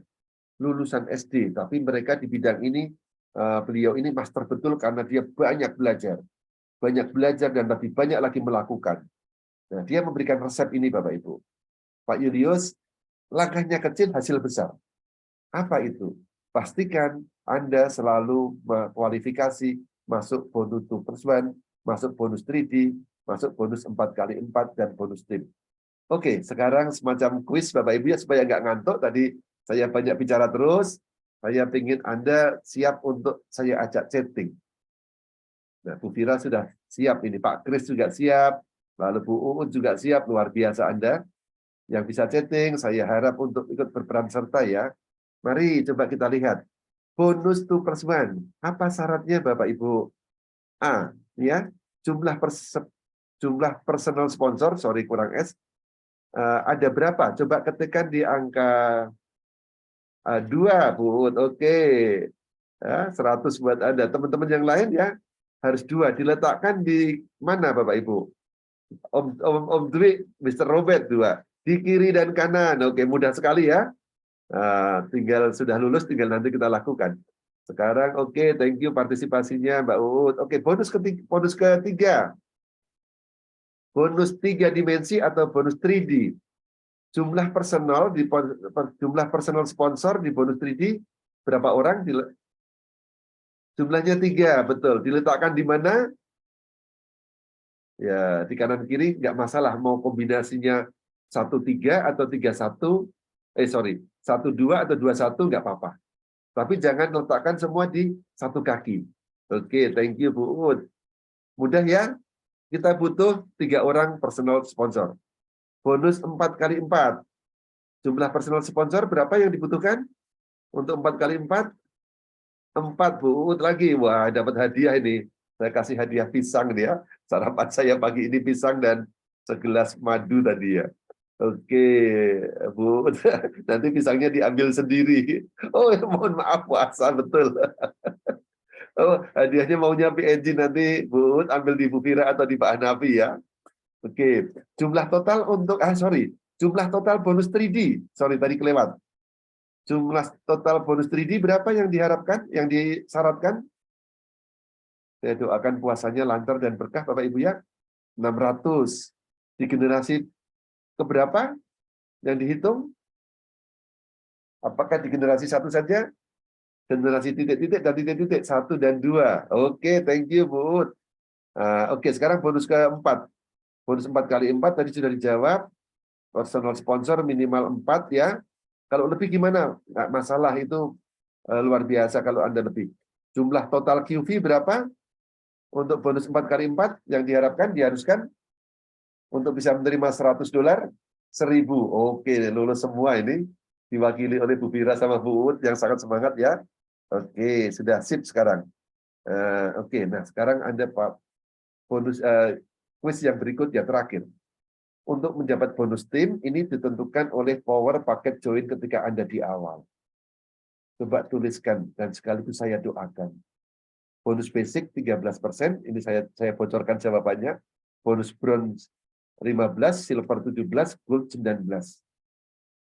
Lulusan SD, tapi mereka di bidang ini, beliau ini master betul karena dia banyak belajar. Banyak belajar dan lebih banyak lagi melakukan. Nah, dia memberikan resep ini Bapak Ibu. Pak Julius, langkahnya kecil, hasil besar. Apa itu? Pastikan Anda selalu kualifikasi masuk bonus 2+1, masuk bonus 3D, masuk bonus 4x4, dan bonus tim. Oke, sekarang semacam kuis Bapak Ibu ya, supaya nggak ngantuk. Tadi saya banyak bicara terus. Saya ingin Anda siap untuk saya ajak chatting. Nah, Bu Fira sudah siap ini, Pak Kris juga siap, lalu Bu Uun juga siap, luar biasa Anda. Yang bisa chatting, saya harap untuk ikut berperan serta ya. Mari coba kita lihat. bonus 2+1. Apa syaratnya Bapak Ibu? A, ya, jumlah personal sponsor, sorry kurang S, ada berapa? Coba ketikkan di angka 2, Bu. Oke. Ya, 100 buat Anda. Teman-teman yang lain ya harus 2. Diletakkan di mana Bapak Ibu? Om Dwi, Mr. Robert 2. Di kiri dan kanan. Oke, mudah sekali ya. Tinggal sudah lulus, tinggal nanti kita lakukan. Sekarang oke, thank you partisipasinya Mbak Uut. Oke, bonus ketiga. Bonus 3 dimensi atau bonus 3D. Jumlah personal sponsor di bonus 3D berapa orang? Jumlahnya 3, betul. Diletakkan di mana? Ya, di kanan kiri nggak masalah. Mau kombinasinya 1-3 atau 3-1. 1-2 atau 2-1 nggak apa-apa. Tapi jangan letakkan semua di satu kaki. Oke, thank you Bu Ud. Mudah ya? Kita butuh 3 orang personal sponsor. Bonus 4x4. Jumlah personal sponsor berapa yang dibutuhkan? Untuk 4x4? 4 Bu Ud lagi. Wah, dapat hadiah ini. Saya kasih hadiah pisang nih ya. Sarapan saya pagi ini pisang dan segelas madu tadi ya. Oke, Bu. Nanti pisangnya diambil sendiri. Oh, mohon maaf puasa betul. Oh, hadiahnya maunya PNG nanti Bu ambil di Bu Fira atau di Pak Hanafi ya. Oke, jumlah total untuk jumlah total bonus 3D. Sorry tadi kelewat. Jumlah total bonus 3D berapa yang diharapkan, yang disyaratkan? Saya doakan puasanya lancar dan berkah Bapak Ibu ya. 600. Di generasi keberapa yang dihitung? Apakah di generasi 1 saja? Generasi titik-titik dan titik-titik 1 dan 2. Oke, thank you Bu. Oke, sekarang bonus keempat. Bonus 4x4 tadi sudah dijawab. Personal sponsor minimal 4 ya. Kalau lebih gimana? Nggak masalah, itu luar biasa kalau Anda lebih. Jumlah total QV berapa? Untuk bonus 4x4 yang diharuskan untuk bisa menerima $100, 1.000. Oke, lulus semua ini. Diwakili oleh Bu Fira sama Bu Uut yang sangat semangat ya. Oke, sudah sip sekarang. Oke, nah sekarang Anda Pak bonus quiz yang berikut ya terakhir. Untuk mendapat bonus tim ini ditentukan oleh power paket join ketika Anda di awal. Coba tuliskan dan sekaligus saya doakan. Bonus basic 13%, ini saya bocorkan jawabannya. Bonus bronze 15, silver 17, gold 19.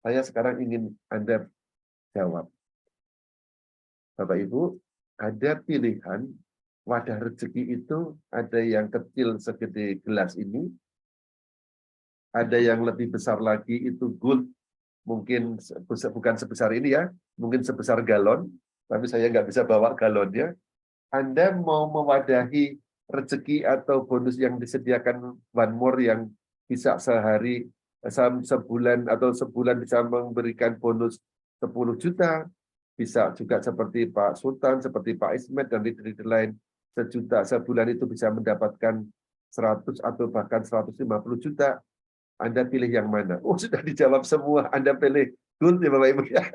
Saya sekarang ingin Anda jawab. Bapak Ibu, ada pilihan wadah rezeki itu, ada yang kecil segede gelas ini, ada yang lebih besar lagi itu gold, mungkin bukan sebesar ini ya, mungkin sebesar galon, tapi saya nggak bisa bawa galonnya. Anda mau mewadahi rezeki atau bonus yang disediakan One More yang bisa sehari, sebulan atau sebulan bisa memberikan bonus 10 juta, bisa juga seperti Pak Sultan, seperti Pak Ismet, dan leader-leader lain, sejuta sebulan itu bisa mendapatkan 100 atau bahkan 150 juta. Anda pilih yang mana? Oh, sudah dijawab semua. Anda pilih gold ya Bapak Ibu ya.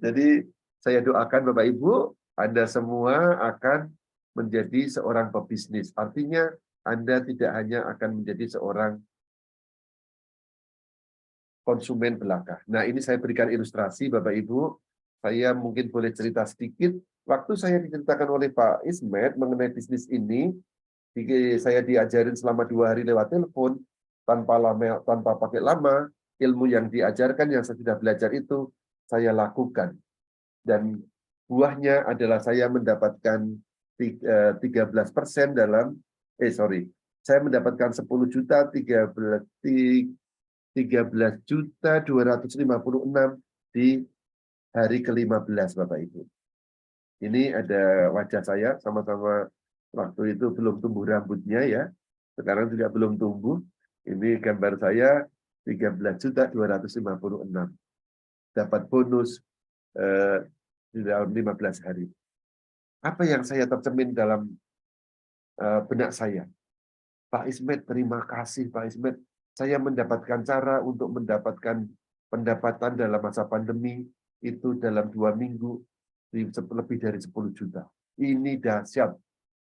Jadi saya doakan Bapak Ibu, Anda semua akan menjadi seorang pebisnis. Artinya Anda tidak hanya akan menjadi seorang konsumen belaka. Nah, ini saya berikan ilustrasi Bapak Ibu. Saya mungkin boleh cerita sedikit. Waktu saya diceritakan oleh Pak Ismet mengenai bisnis ini, saya diajarin selama 2 hari lewat telepon, tanpa pakai lama, ilmu yang diajarkan, yang saya sudah belajar itu, saya lakukan. Dan buahnya adalah saya mendapatkan 13% saya mendapatkan 10 juta, 13.256 di hari ke-15 Bapak Ibu. Ini ada wajah saya, sama-sama waktu itu belum tumbuh rambutnya ya. Sekarang juga belum tumbuh. Ini gambar saya 13.256. Dapat bonus di dalam 15 hari. Apa yang saya tercemin dalam benak saya? Pak Ismet, terima kasih Pak Ismet. Saya mendapatkan cara untuk mendapatkan pendapatan dalam masa pandemi itu dalam 2 minggu. lebih dari 10 juta. Ini dahsyat.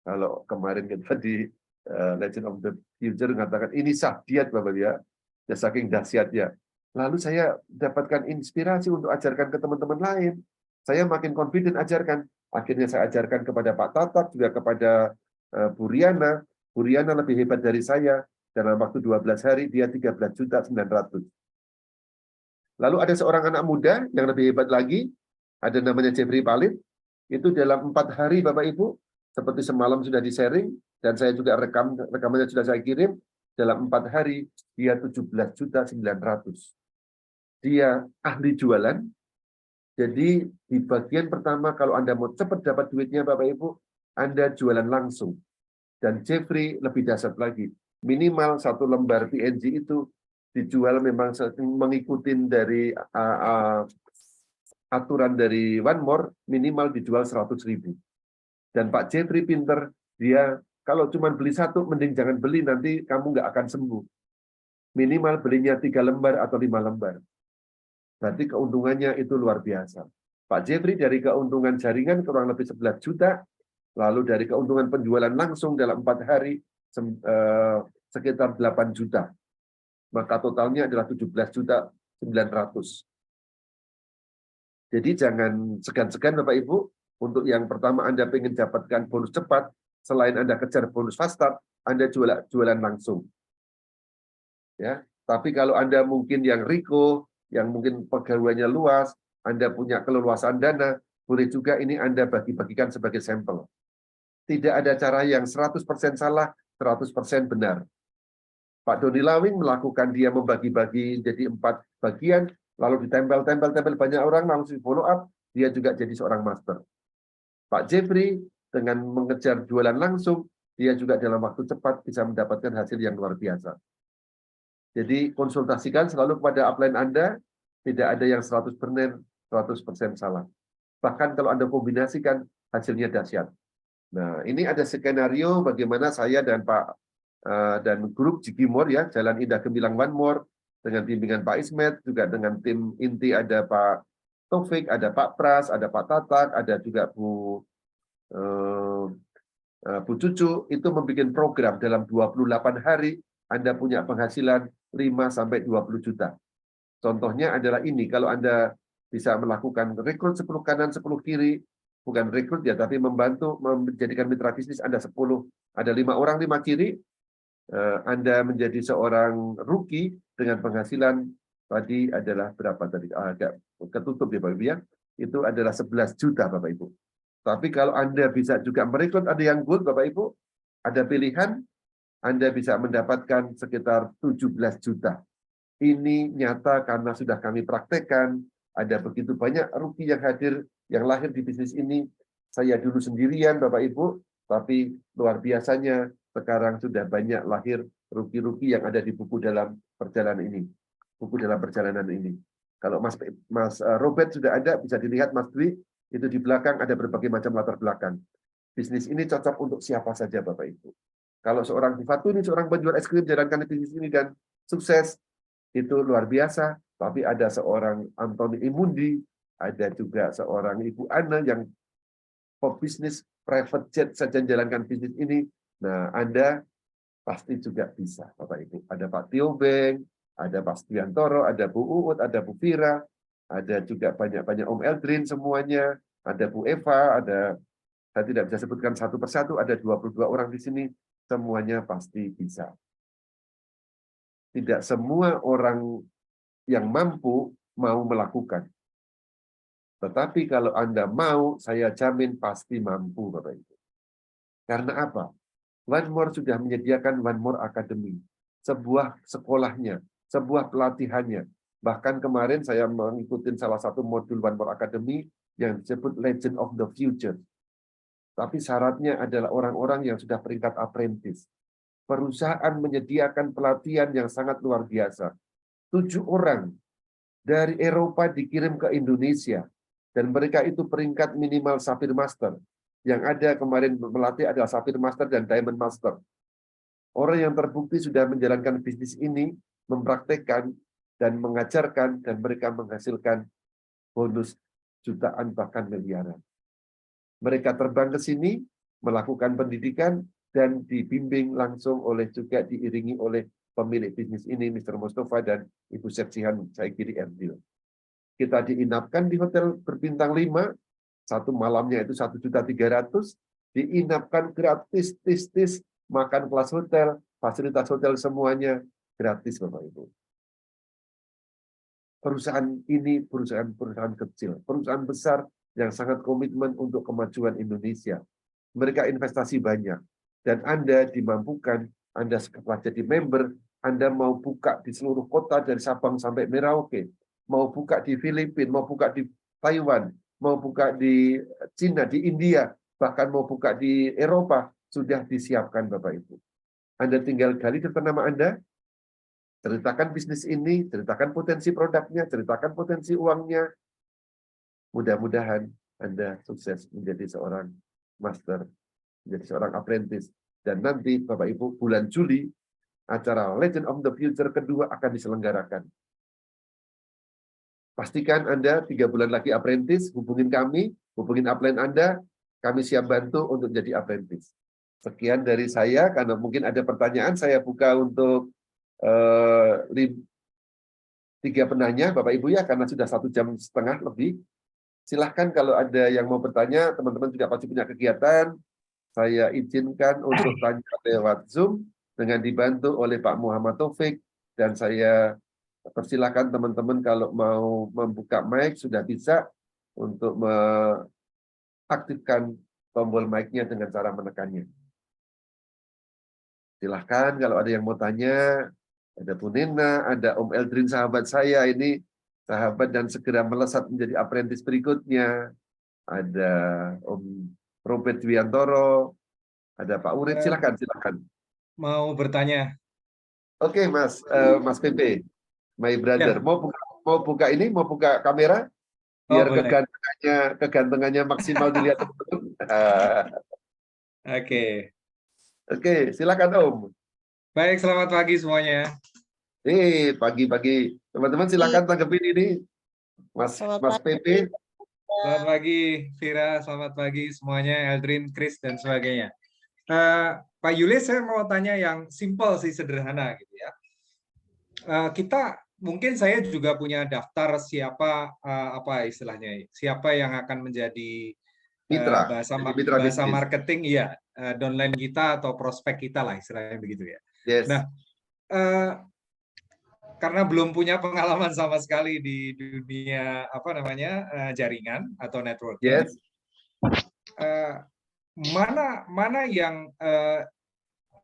Kalau kemarin kita di Legend of the Future mengatakan ini syahdiat Bapak ya, saking dahsyatnya. Lalu saya dapatkan inspirasi untuk ajarkan ke teman-teman lain. Saya makin confident ajarkan. Akhirnya saya ajarkan kepada Pak Tatak, juga kepada Bu Riana. Bu Riana lebih hebat dari saya. Dalam waktu 12 hari, dia 13.900.000. Lalu ada seorang anak muda yang lebih hebat lagi, ada namanya Jeffrey Palit. Itu dalam 4 hari, Bapak Ibu, seperti semalam sudah di-sharing, dan saya juga rekamannya sudah saya kirim, dalam 4 hari, dia 17.900.000. Dia ahli jualan. Jadi di bagian pertama kalau Anda mau cepat dapat duitnya Bapak Ibu, Anda jualan langsung. Dan Jeffrey lebih dahsyat lagi. Minimal 1 lembar PNG itu dijual memang mengikuti dari aturan dari One More, minimal dijual 100.000. Dan Pak Jeffrey pinter, dia kalau cuma beli 1, mending jangan beli, nanti kamu nggak akan sembuh. Minimal belinya 3 lembar atau 5 lembar. Berarti keuntungannya itu luar biasa. Pak Jeffrey dari keuntungan jaringan kurang lebih 11 juta, lalu dari keuntungan penjualan langsung dalam 4 hari sekitar 8 juta. Maka totalnya adalah 17.900.000. Jadi jangan segan-segan Bapak Ibu, untuk yang pertama Anda ingin dapatkan bonus cepat, selain Anda kejar bonus fast start, Anda jualan langsung. Ya, tapi kalau Anda mungkin yang Riko, yang mungkin pegawainya luas, Anda punya keleluasan dana, boleh juga ini Anda bagi-bagikan sebagai sampel. Tidak ada cara yang 100% salah, 100% benar. Pak Doni Lawing melakukan dia membagi-bagi jadi 4 bagian, lalu ditempel banyak orang, langsung follow up, dia juga jadi seorang master. Pak Jeffrey dengan mengejar jualan langsung, dia juga dalam waktu cepat bisa mendapatkan hasil yang luar biasa. Jadi konsultasikan selalu kepada upline Anda, tidak ada yang 100% salah. Bahkan kalau Anda kombinasikan, hasilnya dahsyat. Nah, ini ada skenario bagaimana saya dan Pak dan grup Jigimor ya, Jalan Indah Gemilang One More, dengan bimbingan Pak Ismet, juga dengan tim inti ada Pak Taufik, ada Pak Pras, ada Pak Tatak, ada juga Bu Cucu, itu membuat program dalam 28 hari, Anda punya penghasilan 5-20 juta. Contohnya adalah ini, kalau Anda bisa melakukan rekrut 10 kanan, 10 kiri, bukan rekrut ya, tapi membantu menjadikan mitra bisnis Anda 10, ada 5 orang, 5 kiri, Anda menjadi seorang rookie dengan penghasilan tadi adalah berapa tadi? Agak ketutup ya Bapak Ibu ya. Itu adalah 11 juta Bapak Ibu. Tapi kalau Anda bisa juga merekrut ada yang good Bapak Ibu, ada pilihan, Anda bisa mendapatkan sekitar 17 juta. Ini nyata karena sudah kami praktekkan, ada begitu banyak rookie yang hadir, yang lahir di bisnis ini. Saya dulu sendirian Bapak Ibu, tapi luar biasanya sekarang sudah banyak lahir rookie-rookie yang ada di buku dalam perjalanan ini. Buku dalam perjalanan ini. Kalau Mas Robert sudah ada, bisa dilihat Mas Dwi, itu di belakang ada berbagai macam latar belakang. Bisnis ini cocok untuk siapa saja Bapak Ibu. Kalau seorang Fatuni, seorang penjual es krim jalankan bisnis ini dan sukses, itu luar biasa. Tapi ada seorang Anthony Imundi, ada juga seorang Ibu Ana yang pebisnis private jet saja jalankan bisnis ini. Nah, Anda pasti juga bisa, Bapak Ibu. Ada Pak Tio Beng, ada Pak Stiantoro, ada Bu Uut, ada Bu Fira, ada juga banyak-banyak Om Eldrin semuanya, ada Bu Eva, ada, saya tidak bisa sebutkan satu persatu, ada 22 orang di sini, semuanya pasti bisa. Tidak semua orang yang mampu mau melakukan. Tetapi kalau Anda mau, saya jamin pasti mampu, Bapak Ibu. Karena apa? One More sudah menyediakan One More Academy. Sebuah sekolahnya, sebuah pelatihannya. Bahkan kemarin saya mengikuti salah satu modul One More Academy yang disebut Legend of the Future. Tapi syaratnya adalah orang-orang yang sudah peringkat apprentice. Perusahaan menyediakan pelatihan yang sangat luar biasa. 7 orang dari Eropa dikirim ke Indonesia. Dan mereka itu peringkat minimal Sapphire Master. Yang ada kemarin melatih adalah Sapphire Master dan Diamond Master. Orang yang terbukti sudah menjalankan bisnis ini, mempraktekkan dan mengajarkan, dan mereka menghasilkan bonus jutaan bahkan miliaran. Mereka terbang ke sini, melakukan pendidikan, dan dibimbing langsung oleh juga diiringi oleh pemilik bisnis ini, Mr. Mustafa dan Ibu Sepsihan, saya kiri Erdil. Kita diinapkan di hotel berbintang 5, satu malamnya itu 1.300.000, diinapkan gratis, tis, makan kelas hotel, fasilitas hotel semuanya gratis, Bapak Ibu. Perusahaan ini perusahaan kecil, perusahaan besar yang sangat komitmen untuk kemajuan Indonesia. Mereka investasi banyak, dan Anda dimampukan, Anda setelah jadi member, Anda mau buka di seluruh kota dari Sabang sampai Merauke, mau buka di Filipina, mau buka di Taiwan, mau buka di Cina, di India, bahkan mau buka di Eropa, sudah disiapkan Bapak Ibu. Anda tinggal gali data nama Anda, ceritakan bisnis ini, ceritakan potensi produknya, ceritakan potensi uangnya. Mudah-mudahan Anda sukses menjadi seorang master, menjadi seorang apprentice. Dan nanti Bapak Ibu, bulan Juli, acara Legend of the Future kedua akan diselenggarakan. Pastikan Anda 3 bulan lagi apprentice, hubungin kami, hubungin upline Anda, kami siap bantu untuk jadi apprentice. Sekian dari saya, karena mungkin ada pertanyaan, saya buka untuk 3 penanya, Bapak Ibu ya, karena sudah 1,5 jam lebih. Silahkan kalau ada yang mau bertanya, teman-teman juga pasti punya kegiatan, saya izinkan untuk tanya lewat Zoom, dengan dibantu oleh Pak Muhammad Taufik, dan saya persilakan teman-teman kalau mau membuka mic, sudah bisa untuk mengaktifkan tombol mic-nya dengan cara menekannya. Silahkan kalau ada yang mau tanya, ada Bu Nena, ada Om Eldrin sahabat saya ini, sahabat dan segera melesat menjadi apprentice berikutnya. Ada Om Robert Wiantoro, ada Pak Urit, silakan. Mau bertanya. Oke, Mas Pepe, my brother, Ya. mau buka kamera biar boleh. kegantengannya maksimal dilihat teman-teman. Oke. Oke, silakan Om. Baik, selamat pagi semuanya. Pagi-pagi. Teman-teman silakan tanggepin ini. Mas Pepe. Selamat pagi, Vira. Selamat pagi semuanya, Eldrin, Chris, dan sebagainya. Pak Yulis, saya mau tanya yang simple sih, sederhana gitu ya. Mungkin saya juga punya daftar siapa apa istilahnya, siapa yang akan menjadi Mitra, bahasa marketing, ya, downline kita atau prospek kita lah istilahnya begitu ya. Yes. Nah, karena belum punya pengalaman sama sekali di dunia jaringan atau networking, yes. mana yang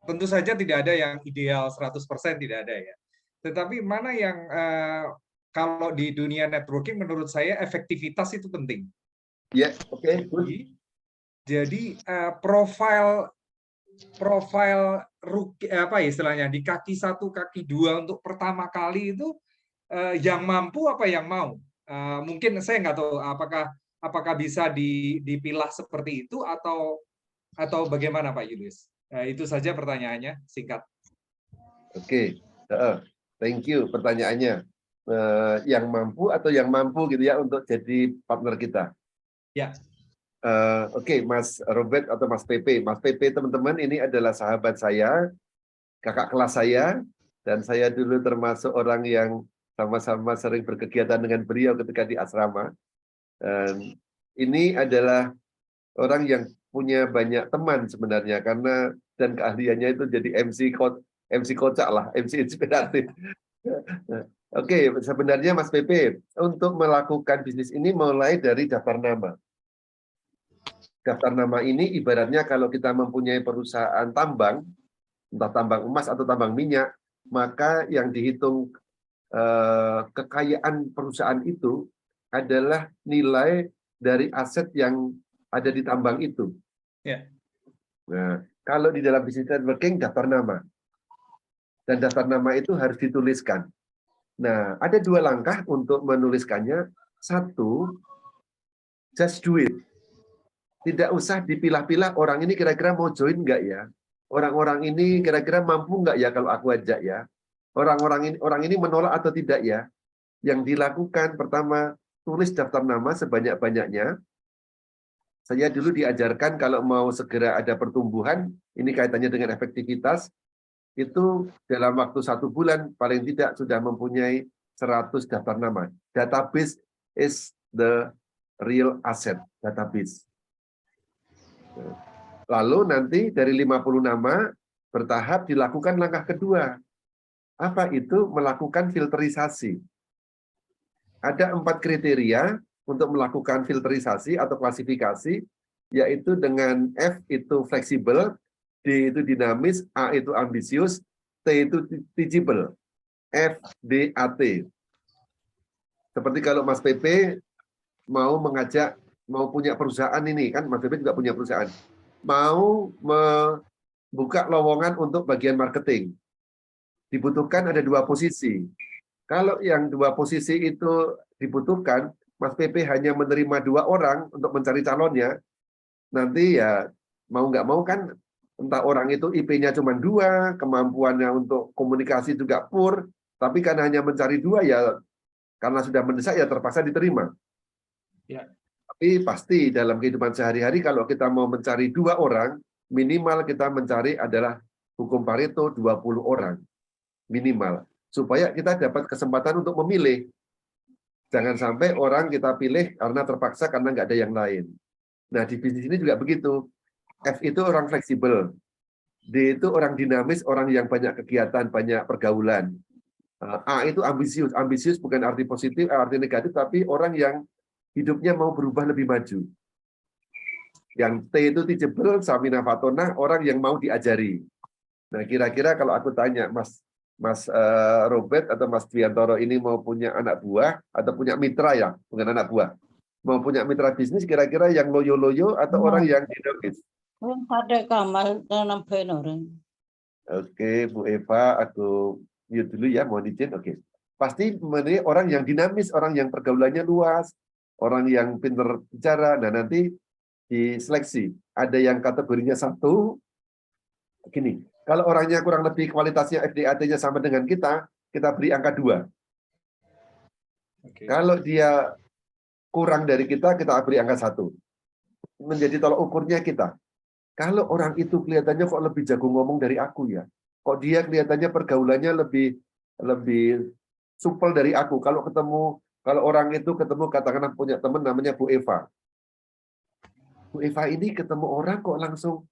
tentu saja tidak ada yang ideal 100%, tidak ada ya. Tetapi mana yang kalau di dunia networking menurut saya efektivitas itu penting. Ya, oke, good. Jadi profil apa istilahnya di kaki 1, kaki 2 untuk pertama kali itu yang mampu apa yang mau. Mungkin saya nggak tahu apakah bisa dipilah seperti itu atau bagaimana Pak Yulis. Itu saja pertanyaannya, singkat. Oke, thank you pertanyaannya. Yang mampu atau yang mampu gitu ya untuk jadi partner kita. Ya. Oke, Mas Robert atau Mas Pepe. Mas Pepe, teman-teman, ini adalah sahabat saya, kakak kelas saya, dan saya dulu termasuk orang yang sama-sama sering berkegiatan dengan beliau ketika di asrama. Dan ini adalah orang yang punya banyak teman sebenarnya, karena dan keahliannya itu jadi MC kocak lah, MC inspiratif. Oke, sebenarnya Mas Pepe, untuk melakukan bisnis ini mulai dari daftar nama. Daftar nama ini ibaratnya kalau kita mempunyai perusahaan tambang, entah tambang emas atau tambang minyak, maka yang dihitung kekayaan perusahaan itu adalah nilai dari aset yang ada di tambang itu. Ya. Nah, kalau di dalam bisnis networking daftar nama. Dan daftar nama itu harus dituliskan. Nah, ada 2 langkah untuk menuliskannya. 1, just do it. Tidak usah dipilah-pilah orang ini kira-kira mau join nggak ya? Orang-orang ini kira-kira mampu nggak ya kalau aku ajak ya? Orang ini menolak atau tidak ya? Yang dilakukan pertama, tulis daftar nama sebanyak-banyaknya. Saya dulu diajarkan kalau mau segera ada pertumbuhan, ini kaitannya dengan efektivitas, itu dalam waktu 1 bulan paling tidak sudah mempunyai 100 daftar nama. Database is the real asset, database. Lalu nanti dari 50 nama, bertahap dilakukan langkah kedua. Apa itu? Melakukan filterisasi. Ada 4 kriteria untuk melakukan filterisasi atau klasifikasi, yaitu dengan F itu fleksibel, D itu dinamis, A itu ambisius, T itu teachable. F, D, A, T. Seperti kalau Mas PP mau mengajak, mau punya perusahaan ini, kan Mas PP juga punya perusahaan. Mau membuka lowongan untuk bagian marketing. Dibutuhkan ada 2 posisi. Kalau yang 2 posisi itu dibutuhkan, Mas PP hanya menerima 2 orang untuk mencari calonnya, nanti ya mau nggak mau kan, entah orang itu IP-nya cuma 2, kemampuannya untuk komunikasi juga poor, tapi karena hanya mencari 2 ya, karena sudah mendesak ya terpaksa diterima. Ya. Tapi pasti dalam kehidupan sehari-hari kalau kita mau mencari 2 orang, minimal kita mencari adalah hukum Pareto 20 orang. Minimal. Supaya kita dapat kesempatan untuk memilih. Jangan sampai orang kita pilih karena terpaksa karena nggak ada yang lain. Nah, di bisnis ini juga begitu. F itu orang fleksibel. D itu orang dinamis, orang yang banyak kegiatan, banyak pergaulan. A itu ambisius. Ambisius bukan arti positif, arti negatif, tapi orang yang hidupnya mau berubah lebih maju. Yang T itu teachable, Samina Fatona, orang yang mau diajari. Nah, kira-kira kalau aku tanya, Mas Robert atau Mas Dwiantoro ini mau punya anak buah atau punya mitra ya, bukan anak buah. Mau punya mitra bisnis kira-kira yang loyo-loyo atau orang yang dinamis? Ada Kamal dalam orang. Oke, Bu Eva, aku mute dulu ya, mohon izin. Oke. Pasti orang yang dinamis, orang yang pergaulannya luas, orang yang pintar bicara. Nah, nanti diseleksi. Ada yang kategorinya 1, gini. Kalau orangnya kurang lebih kualitasnya FDAT-nya sama dengan kita beri angka 2. Oke. Kalau dia kurang dari kita beri angka 1. Menjadi tolak ukurnya kita. Kalau orang itu kelihatannya kok lebih jago ngomong dari aku ya. Kok dia kelihatannya pergaulannya lebih supel dari aku. Kalau orang itu ketemu katakanlah punya teman namanya Bu Eva. Bu Eva ini ketemu orang kok langsung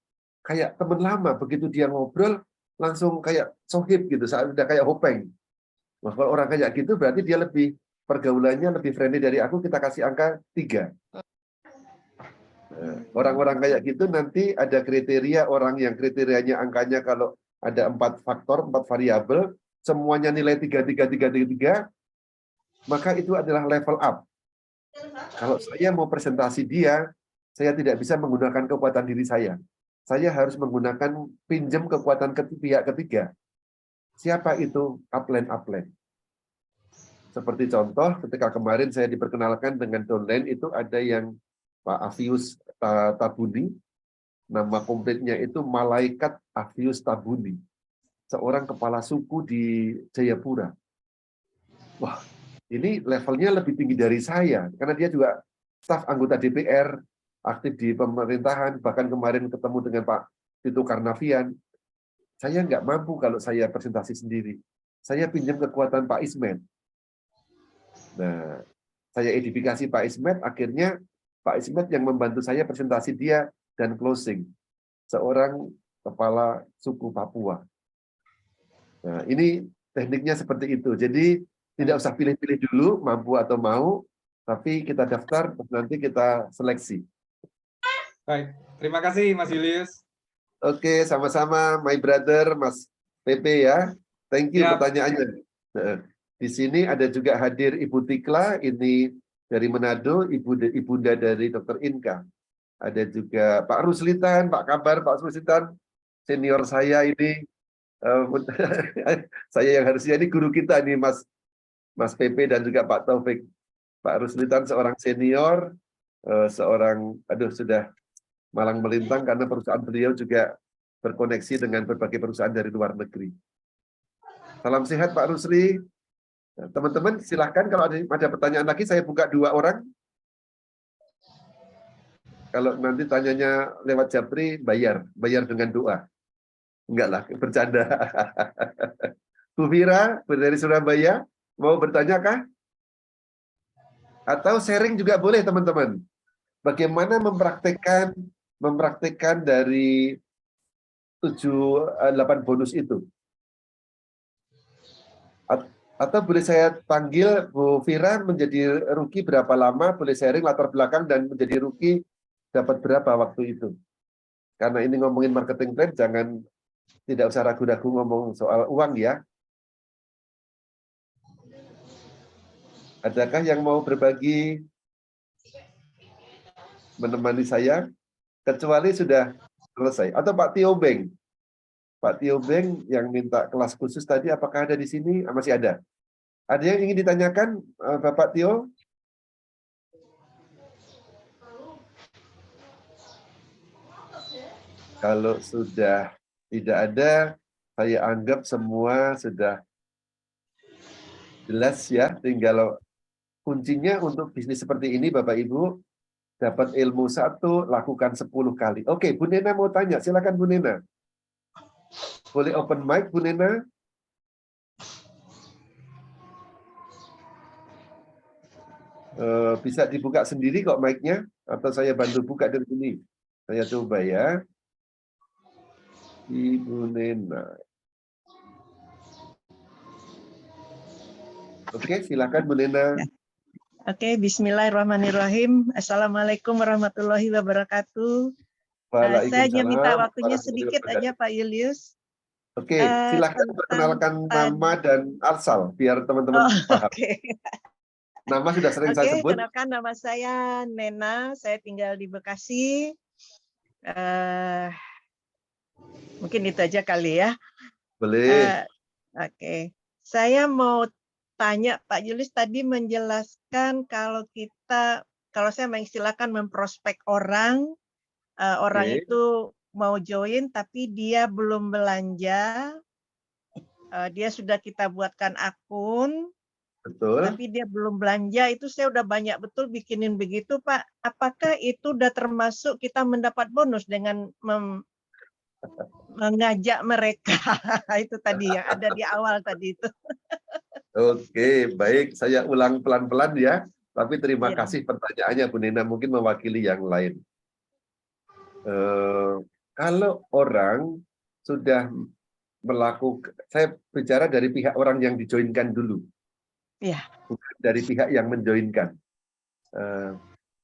kayak teman lama, begitu dia ngobrol langsung kayak sohib gitu, udah kayak hopeng. Nah, kalau orang kayak gitu berarti dia lebih pergaulannya lebih friendly dari aku, kita kasih angka 3. Orang-orang kayak gitu nanti ada kriteria orang yang kriterianya angkanya kalau ada 4 faktor, 4 variabel, semuanya nilai 3, maka itu adalah level up. Kalau saya mau presentasi dia, saya tidak bisa menggunakan kekuatan diri saya. Saya harus menggunakan pinjam kekuatan pihak ketiga. Siapa itu? Upline. Seperti contoh, ketika kemarin saya diperkenalkan dengan downline, itu ada yang Pak Avius Tabuni, nama komplitnya itu Malaikat Avius Tabuni, seorang kepala suku di Jayapura. Wah, ini levelnya lebih tinggi dari saya, karena dia juga staf anggota DPR, aktif di pemerintahan, bahkan kemarin ketemu dengan Pak Tito Karnavian. Saya nggak mampu kalau saya presentasi sendiri. Saya pinjam kekuatan Pak Ismet. Nah, saya edifikasi Pak Ismet, akhirnya Pak Ismet yang membantu saya presentasi dia dan closing. Seorang kepala suku Papua. Nah, ini tekniknya seperti itu. Jadi, tidak usah pilih-pilih dulu, mampu atau mau, tapi kita daftar, nanti kita seleksi. Baik, terima kasih Mas Julius. Oke, sama-sama my brother Mas PP ya. Thank you pertanyaannya. Nah, di sini ada juga hadir Ibu Tikla, ini dari Manado, ibunda dari Dr. Inka. Ada juga Pak Ruslitan, Pak kabar Pak Ruslitan, senior saya ini. Saya yang harusnya ini guru kita nih Mas PP dan juga Pak Taufik. Pak Ruslitan seorang senior, seorang sudah malang melintang karena perusahaan beliau juga berkoneksi dengan berbagai perusahaan dari luar negeri. Salam sehat Pak Rusli. Nah, teman-teman silahkan kalau ada pertanyaan lagi, saya buka 2 orang. Kalau nanti tanyanya lewat Japri, bayar dengan doa. Enggak lah, bercanda. Bu Fira dari Surabaya, mau bertanya kah? Atau sharing juga boleh teman-teman. Bagaimana mempraktekkan dari 7-8 bonus itu? Atau boleh saya panggil Bu Fira menjadi rugi berapa lama, boleh sharing latar belakang dan menjadi rugi dapat berapa waktu itu. Karena ini ngomongin marketing plan, jangan tidak usah ragu-ragu ngomong soal uang ya. Adakah yang mau berbagi, menemani saya? Kecuali sudah selesai. Atau Pak Tio Beng. Pak Tio Beng yang minta kelas khusus tadi, apakah ada di sini? Masih ada. Ada yang ingin ditanyakan, Bapak Tio? Kalau sudah tidak ada, saya anggap semua sudah jelas ya. Tinggal kuncinya untuk bisnis seperti ini, Bapak Ibu, dapat ilmu 1, lakukan 10 kali. Oke, Bu Nena mau tanya, silakan Bu Nena. Boleh open mic, Bu Nena? Bisa dibuka sendiri kok mic-nya, atau saya bantu buka dari sini. Saya coba ya. Ibu Nena. Oke, silakan Bu Nena. Oke, bismillahirrahmanirrahim. Assalamualaikum warahmatullahi wabarakatuh. Saya hanya minta waktunya sedikit aja Pak Julius. Oke, silakan perkenalkan nama dan asal, biar teman-teman paham. Oke. Nama sudah sering saya sebut. Kenalkan, nama saya Nena, saya tinggal di Bekasi. Mungkin itu aja kali ya. Boleh. Oke, saya mau tanya Pak Julius tadi menjelaskan kalau saya mengistilahkan memprospek orang itu mau join tapi dia belum belanja, dia sudah kita buatkan akun, betul. Tapi dia belum belanja, itu saya udah banyak betul bikinin begitu Pak. Apakah itu udah termasuk kita mendapat bonus dengan mengajak mereka? Itu tadi yang ada di awal tadi itu. Oke, baik. Saya ulang pelan-pelan ya. Tapi terima kasih pertanyaannya Bu Nena, mungkin mewakili yang lain. Kalau orang sudah melakukan, saya bicara dari pihak orang yang dijoinkan dulu. Bukan dari pihak yang menjoinkan.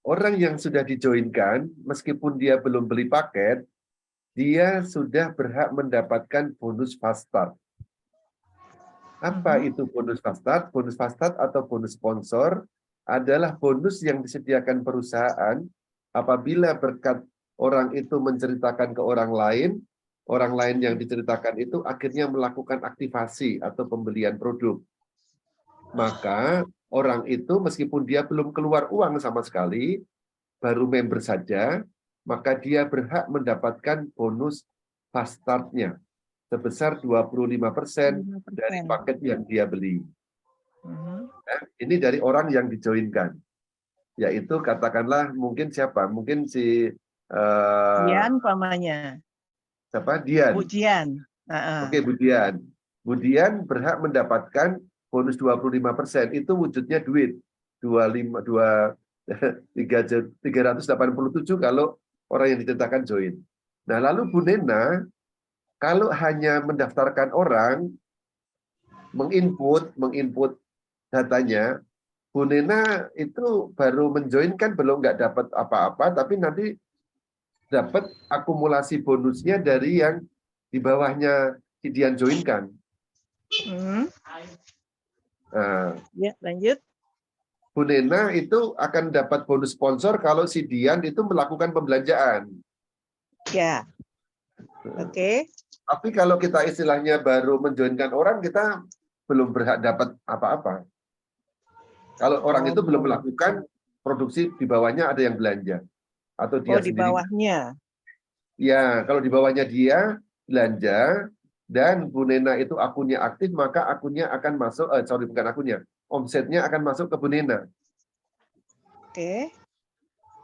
Orang yang sudah dijoinkan, meskipun dia belum beli paket, dia sudah berhak mendapatkan bonus fast start. Apa itu bonus fast start? Bonus fast start atau bonus sponsor adalah bonus yang disediakan perusahaan apabila berkat orang itu menceritakan ke orang lain yang diceritakan itu akhirnya melakukan aktivasi atau pembelian produk. Maka orang itu meskipun dia belum keluar uang sama sekali, baru member saja, maka dia berhak mendapatkan bonus fast start-nya sebesar 25% dari paket yang dia beli. Nah, ini dari orang yang dijoinkan. Yaitu katakanlah mungkin siapa? Mungkin si Dian pamannya. Siapa? Dian. Bu Dian. Oke, Bu Dian. Bu Dian berhak mendapatkan bonus 25%. Itu wujudnya duit. 387 kalau orang yang diceritakan join. Nah, lalu Bu Nena, kalau hanya mendaftarkan orang, menginput datanya, Bu Nena itu baru menjoinkan, belum nggak dapat apa-apa, tapi nanti dapat akumulasi bonusnya dari yang di bawahnya si Dian joinkan. Nah, ya, lanjut. Bu Nena itu akan dapat bonus sponsor kalau si Dian itu melakukan pembelanjaan. Ya. Oke. Tapi kalau kita istilahnya baru menjoinkan orang, kita belum berhak dapat apa-apa. Kalau orang itu belum melakukan produksi, di bawahnya ada yang belanja. Atau dia di sendiri. bawahnya. Ya, kalau di bawahnya dia belanja, dan Bu Nena itu akunnya aktif, maka akunnya akan masuk, bukan akunnya, omsetnya akan masuk ke Bu Nena. Oke.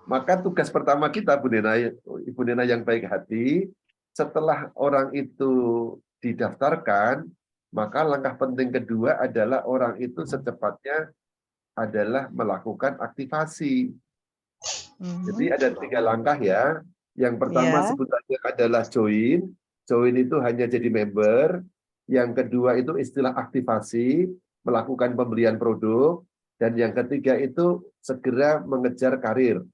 Maka tugas pertama kita, Bu Nena, Ibu Nena yang baik hati, setelah orang itu didaftarkan, maka langkah penting kedua adalah orang itu secepatnya adalah melakukan aktivasi. Jadi ada 3 langkah ya. Yang pertama Ya. sebutannya adalah join. Join itu hanya jadi member. Yang kedua itu istilah aktivasi, melakukan pembelian produk. Dan yang ketiga itu segera mengejar karir.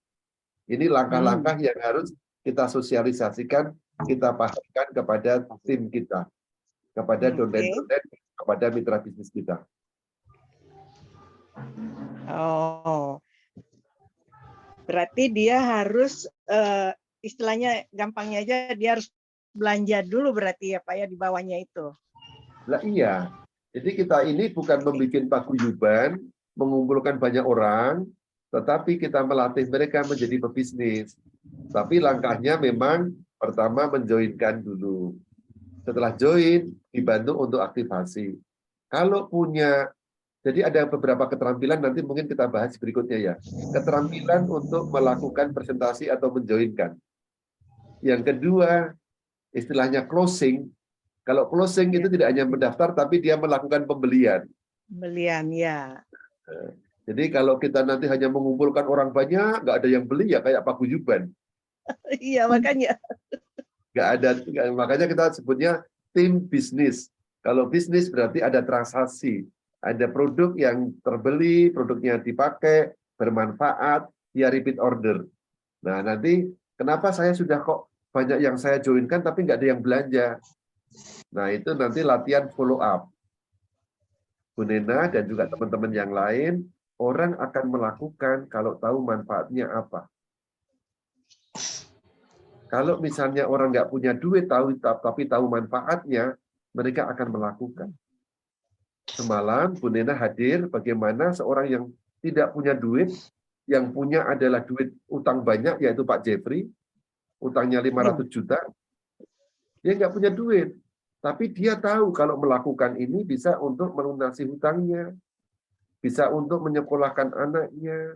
Ini langkah-langkah yang harus kita sosialisasikan, kita pahamkan kepada tim kita, kepada donden-donden, kepada mitra bisnis kita. Oh, berarti dia harus istilahnya gampangnya aja dia harus belanja dulu berarti ya Pak ya di bawahnya itu. Lah iya. Jadi kita ini bukan membuat paguyuban, mengumpulkan banyak orang, tetapi kita melatih mereka menjadi pebisnis. Tapi langkahnya memang pertama menjoinkan dulu. Setelah join, dibantu untuk aktivasi. Kalau punya, jadi ada beberapa keterampilan nanti mungkin kita bahas berikutnya ya. Keterampilan untuk melakukan presentasi atau menjoinkan. Yang kedua, istilahnya closing. Kalau closing itu tidak hanya mendaftar, tapi dia melakukan pembelian. Pembelian, ya. Jadi kalau kita nanti hanya mengumpulkan orang banyak, nggak ada yang beli ya kayak paguyuban. Iya, makanya. Nggak ada, makanya kita sebutnya tim bisnis. Kalau bisnis berarti ada transaksi. Ada produk yang terbeli, produknya dipakai, bermanfaat, dia repeat order. Nah nanti kenapa saya sudah kok banyak yang saya joinkan tapi nggak ada yang belanja. Nah itu nanti latihan follow up. Bu Nena dan juga teman-teman yang lain, orang akan melakukan kalau tahu manfaatnya apa. Kalau misalnya orang nggak punya duit, tapi tahu manfaatnya, mereka akan melakukan. Semalam Bu Nena hadir bagaimana seorang yang tidak punya duit, yang punya adalah duit utang banyak, yaitu Pak Jeffrey, utangnya 500 juta, dia nggak punya duit. Tapi dia tahu kalau melakukan ini bisa untuk melunasi hutangnya, bisa untuk menyekolahkan anaknya.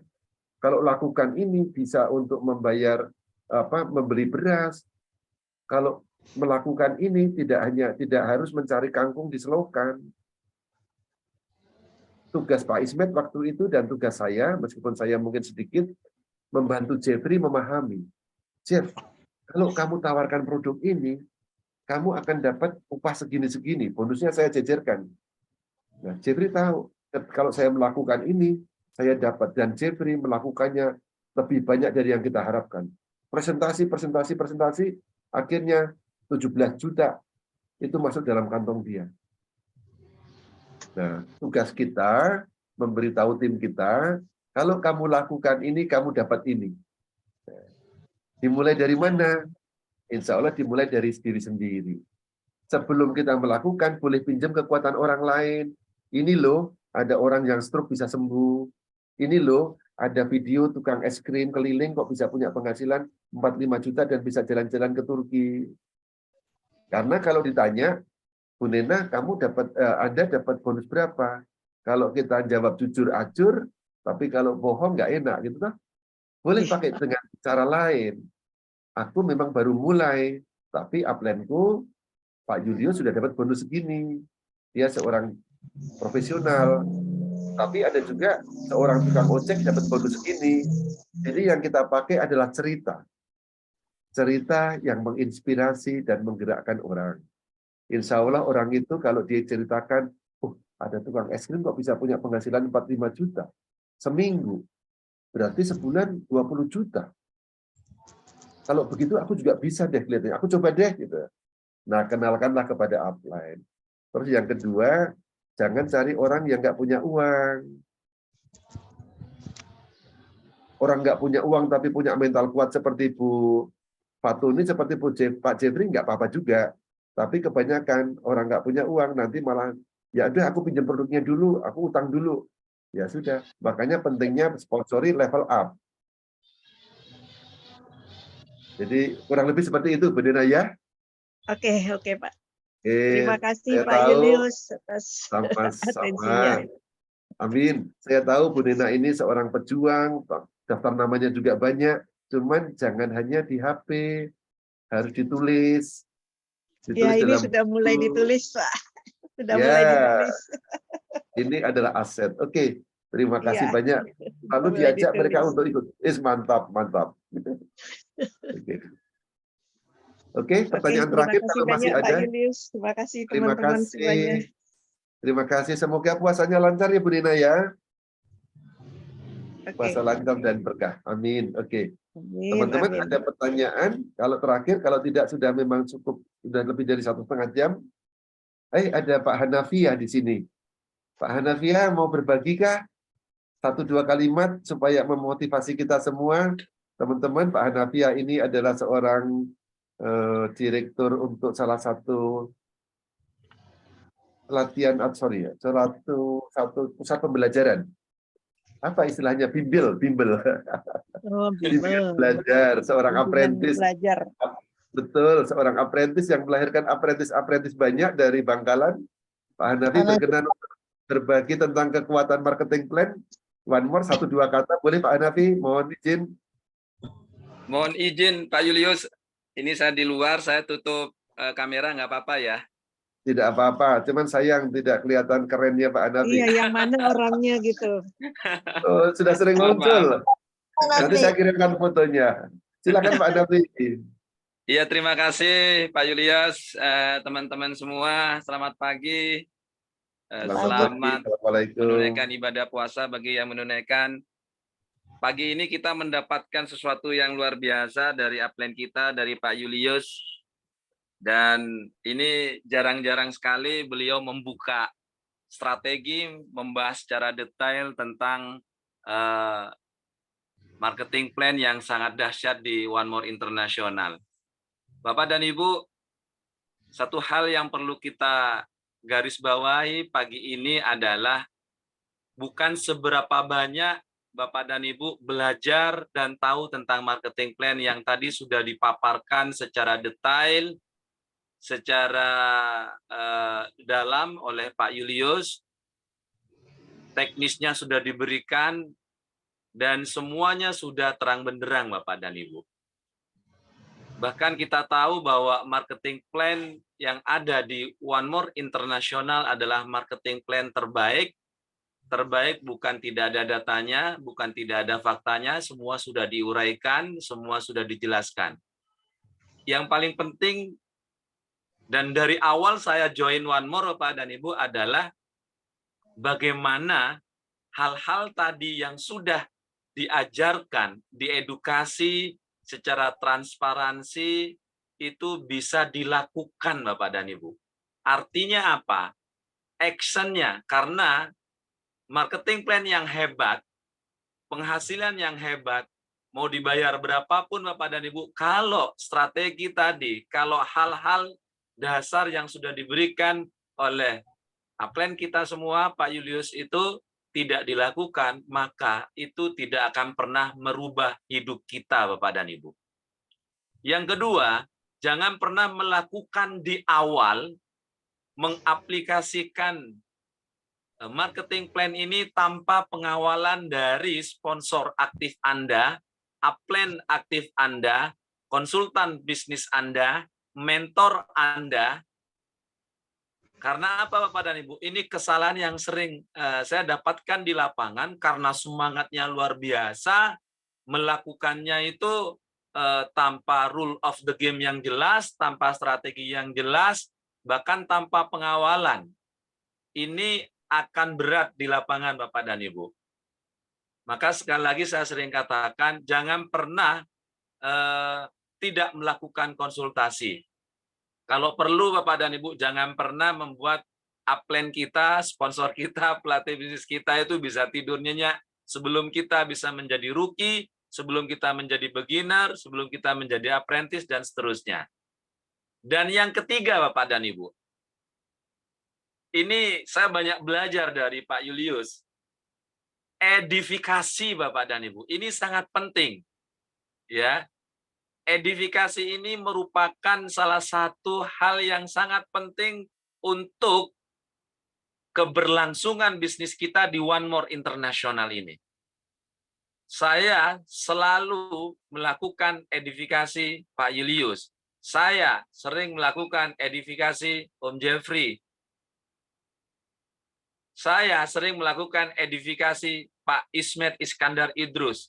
Kalau lakukan ini bisa untuk membayar membeli beras. Kalau melakukan ini tidak harus mencari kangkung di selokan. Tugas Pak Ismet waktu itu dan tugas saya, meskipun saya mungkin sedikit, membantu Jeffrey memahami. Jeff, kalau kamu tawarkan produk ini, kamu akan dapat upah segini-segini. Bonusnya saya jejerkan. Nah, Jeffrey tahu, kalau saya melakukan ini, saya dapat. Dan Jeffrey melakukannya lebih banyak dari yang kita harapkan. Presentasi, akhirnya 17 juta itu masuk dalam kantong dia. Nah, tugas kita memberitahu tim kita, kalau kamu lakukan ini, kamu dapat ini. Dimulai dari mana? Insya Allah dimulai dari diri sendiri. Sebelum kita melakukan, boleh pinjam kekuatan orang lain. Ini loh, ada orang yang stroke bisa sembuh. Ini loh, ada video tukang es krim keliling kok bisa punya penghasilan 45 juta dan bisa jalan-jalan ke Turki. Karena kalau ditanya, Bu Nena, Anda dapat bonus berapa? Kalau kita jawab jujur acur, tapi kalau bohong nggak enak, gitu kan? Boleh pakai dengan cara lain. Aku memang baru mulai, tapi upline-ku, Pak Yulio sudah dapat bonus segini. Dia seorang profesional, tapi ada juga seorang tukang ojek dapat bonus segini. Jadi yang kita pakai adalah cerita. Cerita yang menginspirasi dan menggerakkan orang. Insya Allah orang itu kalau dia ceritakan, ada tukang es krim kok bisa punya penghasilan 45 juta. Seminggu. Berarti sebulan 20 juta. Kalau begitu aku juga bisa deh kelihatannya. Aku coba deh gitu. Nah, kenalkanlah kepada upline. Terus yang kedua, jangan cari orang yang nggak punya uang. Orang nggak punya uang tapi punya mental kuat seperti Bu Fatuni, seperti Pak Jeffrey nggak apa-apa juga. Tapi kebanyakan orang nggak punya uang nanti malah ya udah aku pinjam produknya dulu, aku utang dulu. Ya sudah. Makanya pentingnya sponsori level up. Jadi kurang lebih seperti itu, Bu Nena ya. Oke, Pak. Terima kasih Saya Pak tahu Julius atas sama-sama. atensinya. Amin. Saya tahu Bu Nina ini seorang pejuang, daftar namanya juga banyak, cuman jangan hanya di HP, harus ditulis. Ya, Ditulis ini dalam sudah mulai buku. ditulis, Pak. Sudah Ya, mulai ditulis. ini adalah aset. Oke, terima kasih Iya, banyak. Lalu mulai diajak mereka ditulis. untuk ikut. Mantap, mantap. Oke. Oke, Oke, pertanyaan terima terakhir kasih kalau masih banyak Pak ada. Julius. Terima kasih Terima teman-teman semuanya. kasih. Terima kasih. Semoga puasanya lancar ya Bu Nina ya. Oke, Puasa lancar dan berkah. Amin. Oke. amin, Teman-teman amin. ada pertanyaan? Kalau terakhir, kalau tidak sudah memang cukup, sudah lebih dari 1,5 jam. Ada Pak Hanafiah di sini. Pak Hanafiah mau berbagikah? 1-2 kalimat supaya memotivasi kita semua. Teman-teman, Pak Hanafiah ini adalah seorang direktur untuk salah satu pelatihan, satu pusat pembelajaran. Apa istilahnya? Bimbel. Oh, Bimbel bimbel. belajar, seorang Bimbingan apprentice. belajar. Betul, seorang apprentice yang melahirkan apprentice banyak dari Bangkalan. Pak Hanafi berkenan untuk berbagi tentang kekuatan marketing plan. One more, 1-2 kata. Boleh Pak Hanafi? Mohon izin. Mohon izin Pak Julius, ini saya di luar, saya tutup kamera nggak apa-apa ya? Tidak apa-apa, cuman sayang tidak kelihatan kerennya Pak Hanafi. Iya, yang mana orangnya gitu. Oh, sudah sering Maaf, muncul. Nanti saya kirimkan fotonya. Silakan Pak Hanafi. Iya, terima kasih Pak Julius, teman-teman semua, selamat pagi. Selamat Assalamualaikum. menunaikan ibadah puasa bagi yang menunaikan. Pagi ini kita mendapatkan sesuatu yang luar biasa dari upline kita, dari Pak Julius. Dan ini jarang-jarang sekali beliau membuka strategi, membahas secara detail tentang marketing plan yang sangat dahsyat di One More International. Bapak dan Ibu, satu hal yang perlu kita garis bawahi pagi ini adalah bukan seberapa banyak Bapak dan Ibu belajar dan tahu tentang marketing plan yang tadi sudah dipaparkan secara detail, secara dalam oleh Pak Julius. Teknisnya sudah diberikan dan semuanya sudah terang benderang Bapak dan Ibu. Bahkan kita tahu bahwa marketing plan yang ada di One More International adalah marketing plan terbaik. Terbaik bukan tidak ada datanya, bukan tidak ada faktanya, semua sudah diuraikan, semua sudah dijelaskan. Yang paling penting, dan dari awal saya join One More Bapak dan Ibu adalah bagaimana hal-hal tadi yang sudah diajarkan, diedukasi secara transparansi itu bisa dilakukan Bapak dan Ibu. Artinya apa? Actionnya, karena marketing plan yang hebat, penghasilan yang hebat, mau dibayar berapapun Bapak dan Ibu, kalau strategi tadi, kalau hal-hal dasar yang sudah diberikan oleh upline kita semua, Pak Julius itu tidak dilakukan, maka itu tidak akan pernah merubah hidup kita Bapak dan Ibu. Yang kedua, jangan pernah melakukan di awal, mengaplikasikan marketing plan ini tanpa pengawalan dari sponsor aktif Anda, upline aktif Anda, konsultan bisnis Anda, mentor Anda. Karena apa Bapak dan Ibu? Ini kesalahan yang sering saya dapatkan di lapangan karena semangatnya luar biasa, melakukannya itu tanpa rule of the game yang jelas, tanpa strategi yang jelas, bahkan tanpa pengawalan. Ini akan berat di lapangan Bapak dan Ibu. Maka sekali lagi saya sering katakan, jangan pernah tidak melakukan konsultasi. Kalau perlu Bapak dan Ibu, jangan pernah membuat upline kita, sponsor kita, pelatih bisnis kita itu bisa tidur nyenyak sebelum kita bisa menjadi rookie, sebelum kita menjadi beginner, sebelum kita menjadi apprentice, dan seterusnya. Dan yang ketiga Bapak dan Ibu, ini saya banyak belajar dari Pak Julius. Edifikasi Bapak dan Ibu, ini sangat penting. Ya. edifikasi ini merupakan salah satu hal yang sangat penting untuk keberlangsungan bisnis kita di One More International ini. Saya selalu melakukan edifikasi Pak Julius. Saya sering melakukan edifikasi Om Jeffrey. Saya sering melakukan edifikasi Pak Ismet Iskandar Idrus.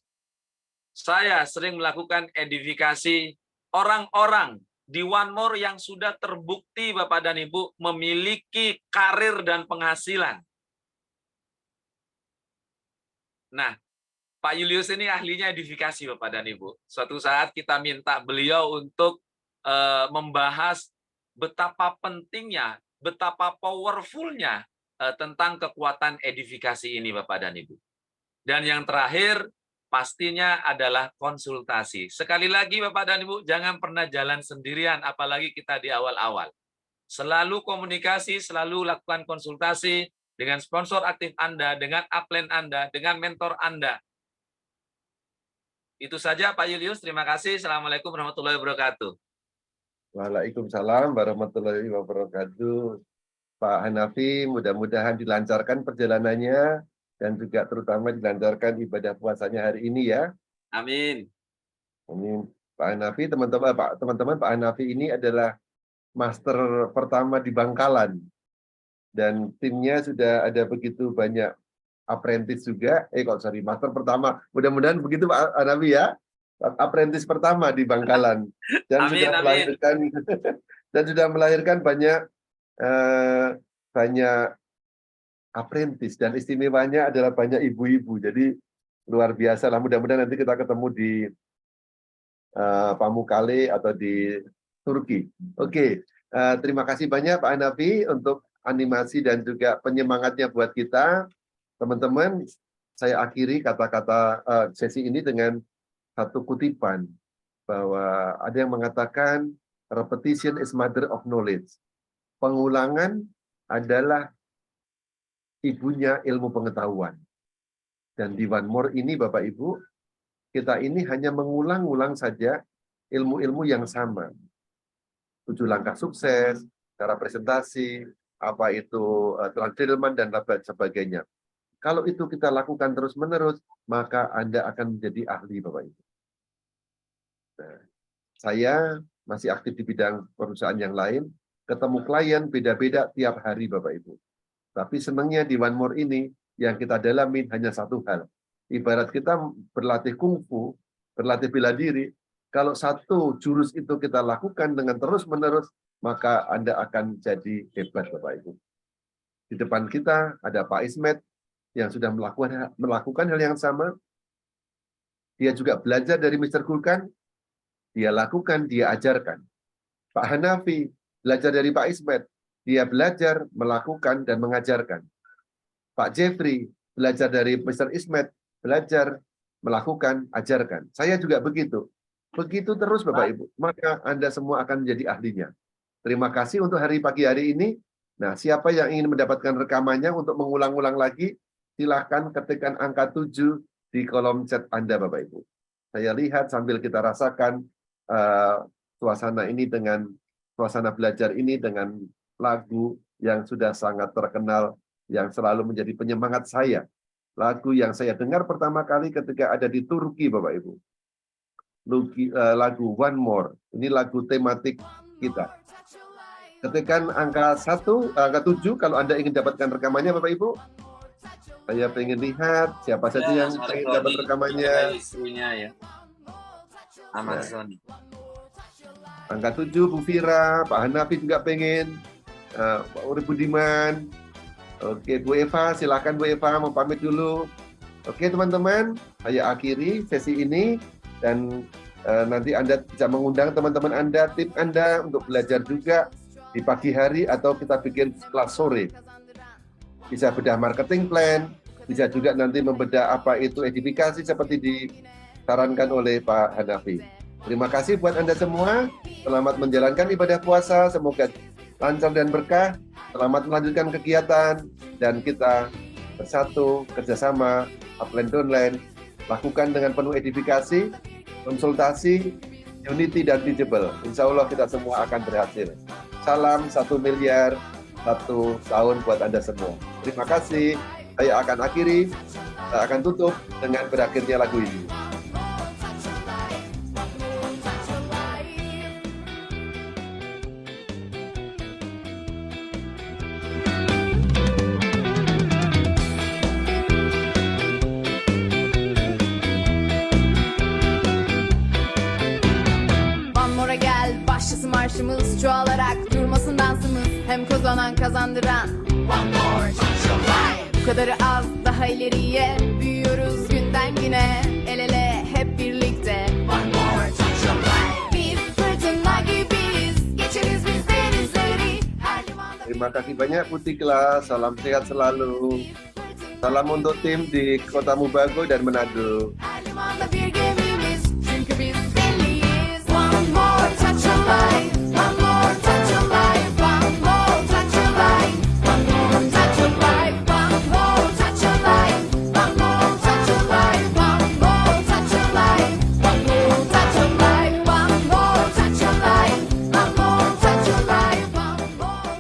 Saya sering melakukan edifikasi orang-orang di One More yang sudah terbukti Bapak dan Ibu memiliki karir dan penghasilan. Nah, Pak Julius ini ahlinya edifikasi Bapak dan Ibu. Suatu saat kita minta beliau untuk membahas betapa pentingnya, betapa powerfulnya tentang kekuatan edifikasi ini Bapak dan Ibu. Dan yang terakhir pastinya adalah konsultasi. Sekali lagi Bapak dan Ibu, jangan pernah jalan sendirian, apalagi kita di awal-awal. Selalu komunikasi, selalu lakukan konsultasi dengan sponsor aktif Anda, dengan upline Anda, dengan mentor Anda. Itu saja Pak Julius, terima kasih. Assalamualaikum warahmatullahi wabarakatuh. Waalaikumsalam warahmatullahi wabarakatuh. Pak Hanafi, mudah-mudahan dilancarkan perjalanannya dan juga terutama dilancarkan ibadah puasanya hari ini ya. Amin. Amin. Pak Hanafi, teman-teman, Pak Hanafi ini adalah master pertama di Bangkalan dan timnya sudah ada begitu banyak apprentice juga. Master pertama. Mudah-mudahan begitu Pak Hanafi ya. Apprentice pertama di Bangkalan dan Amin, sudah melahirkan banyak apprentice dan istimewanya adalah banyak ibu-ibu. Jadi luar biasa lah. Mudah-mudahan nanti kita ketemu di Pamukkale atau di Turki. Oke, terima kasih banyak Pak Hanafi untuk animasi dan juga penyemangatnya buat kita. Teman-teman, saya akhiri kata-kata sesi ini dengan satu kutipan bahwa ada yang mengatakan repetition is mother of knowledge. Pengulangan adalah ibunya ilmu pengetahuan. Dan di One More ini Bapak Ibu, kita ini hanya mengulang-ulang saja ilmu-ilmu yang sama. 7 langkah sukses, cara presentasi, apa itu transferman dan lain sebagainya. Kalau itu kita lakukan terus-menerus, maka Anda akan menjadi ahli, Bapak Ibu. Nah, saya masih aktif di bidang perusahaan yang lain, ketemu klien beda-beda tiap hari, Bapak Ibu. Tapi senangnya di One More ini, yang kita dalamin hanya satu hal. Ibarat kita berlatih kungfu, berlatih bela diri, kalau satu jurus itu kita lakukan dengan terus-menerus, maka Anda akan jadi hebat, Bapak Ibu. Di depan kita ada Pak Ismet, yang sudah melakukan hal yang sama. Dia juga belajar dari Mr. Gulkan, dia lakukan, dia ajarkan. Pak Hanafi belajar dari Pak Ismet, dia belajar, melakukan, dan mengajarkan. Pak Jeffrey belajar dari Mr. Ismet, belajar, melakukan, ajarkan. Saya juga begitu. Begitu terus Bapak Ibu, maka Anda semua akan menjadi ahlinya. Terima kasih untuk pagi hari ini. Nah, siapa yang ingin mendapatkan rekamannya untuk mengulang-ulang lagi, silahkan ketikkan angka 7 di kolom chat Anda, Bapak Ibu. Saya lihat sambil kita rasakan suasana ini dengan suasana belajar ini dengan lagu yang sudah sangat terkenal, yang selalu menjadi penyemangat saya. Lagu yang saya dengar pertama kali ketika ada di Turki, Bapak Ibu. Lagu One More. Ini lagu tematik kita. Ketikkan angka 7 kalau Anda ingin dapatkan rekamannya, Bapak Ibu. Saya pengen lihat siapa saja yang ingin dapat rekamannya. Ya. Aman Sony. Angka 7, Bu Fira, Pak Hanafi juga pengen, Pak Uri Budiman. Oke, Bu Eva, silakan Bu Eva mau pamit dulu. Oke teman-teman, saya akhiri sesi ini dan nanti Anda bisa mengundang teman-teman Anda, tim Anda untuk belajar juga di pagi hari atau kita bikin kelas sore. Bisa bedah marketing plan, bisa juga nanti membedah apa itu edifikasi seperti disarankan oleh Pak Hanafi. Terima kasih buat Anda semua. Selamat menjalankan ibadah puasa. Semoga lancar dan berkah. Selamat melanjutkan kegiatan. Dan kita bersatu, kerjasama, upline downline. Lakukan dengan penuh edifikasi, konsultasi, unity dan teachable. Insya Allah kita semua akan berhasil. Salam 1 miliar 1 tahun buat Anda semua. Terima kasih. Saya akan tutup dengan berakhirnya lagu ini. More gel, başlasın marşımız, çoğalarak durmasın dansımız, hem kazanan kazandıran. One more touch of life. Bu kadarı az, daha ileriye büyüyoruz günden güne, el ele hep birlikte. One more touch of life. Biz fırtına gibiyiz, geçeriz biz denizleri her limanda. Terima kasih banyak Putikla, salam sehat selalu. Salam untuk tim di Kota Mubago dan Manado. Her limanda bir gemimiz, çünkü biz belliyiz. One more touch of life, one more touch of life, one more touch of life, one more touch of life, one more touch of life, one more touch of life, one more touch of life, one more touch of life, one more touch of life, one more touch of life, one more touch of life, one more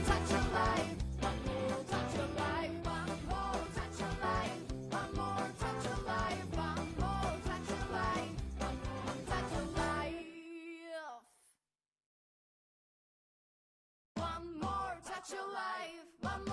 touch of life, one more touch of life, one more touch of life, one more touch of life, one more touch of life. One more touch of life, one more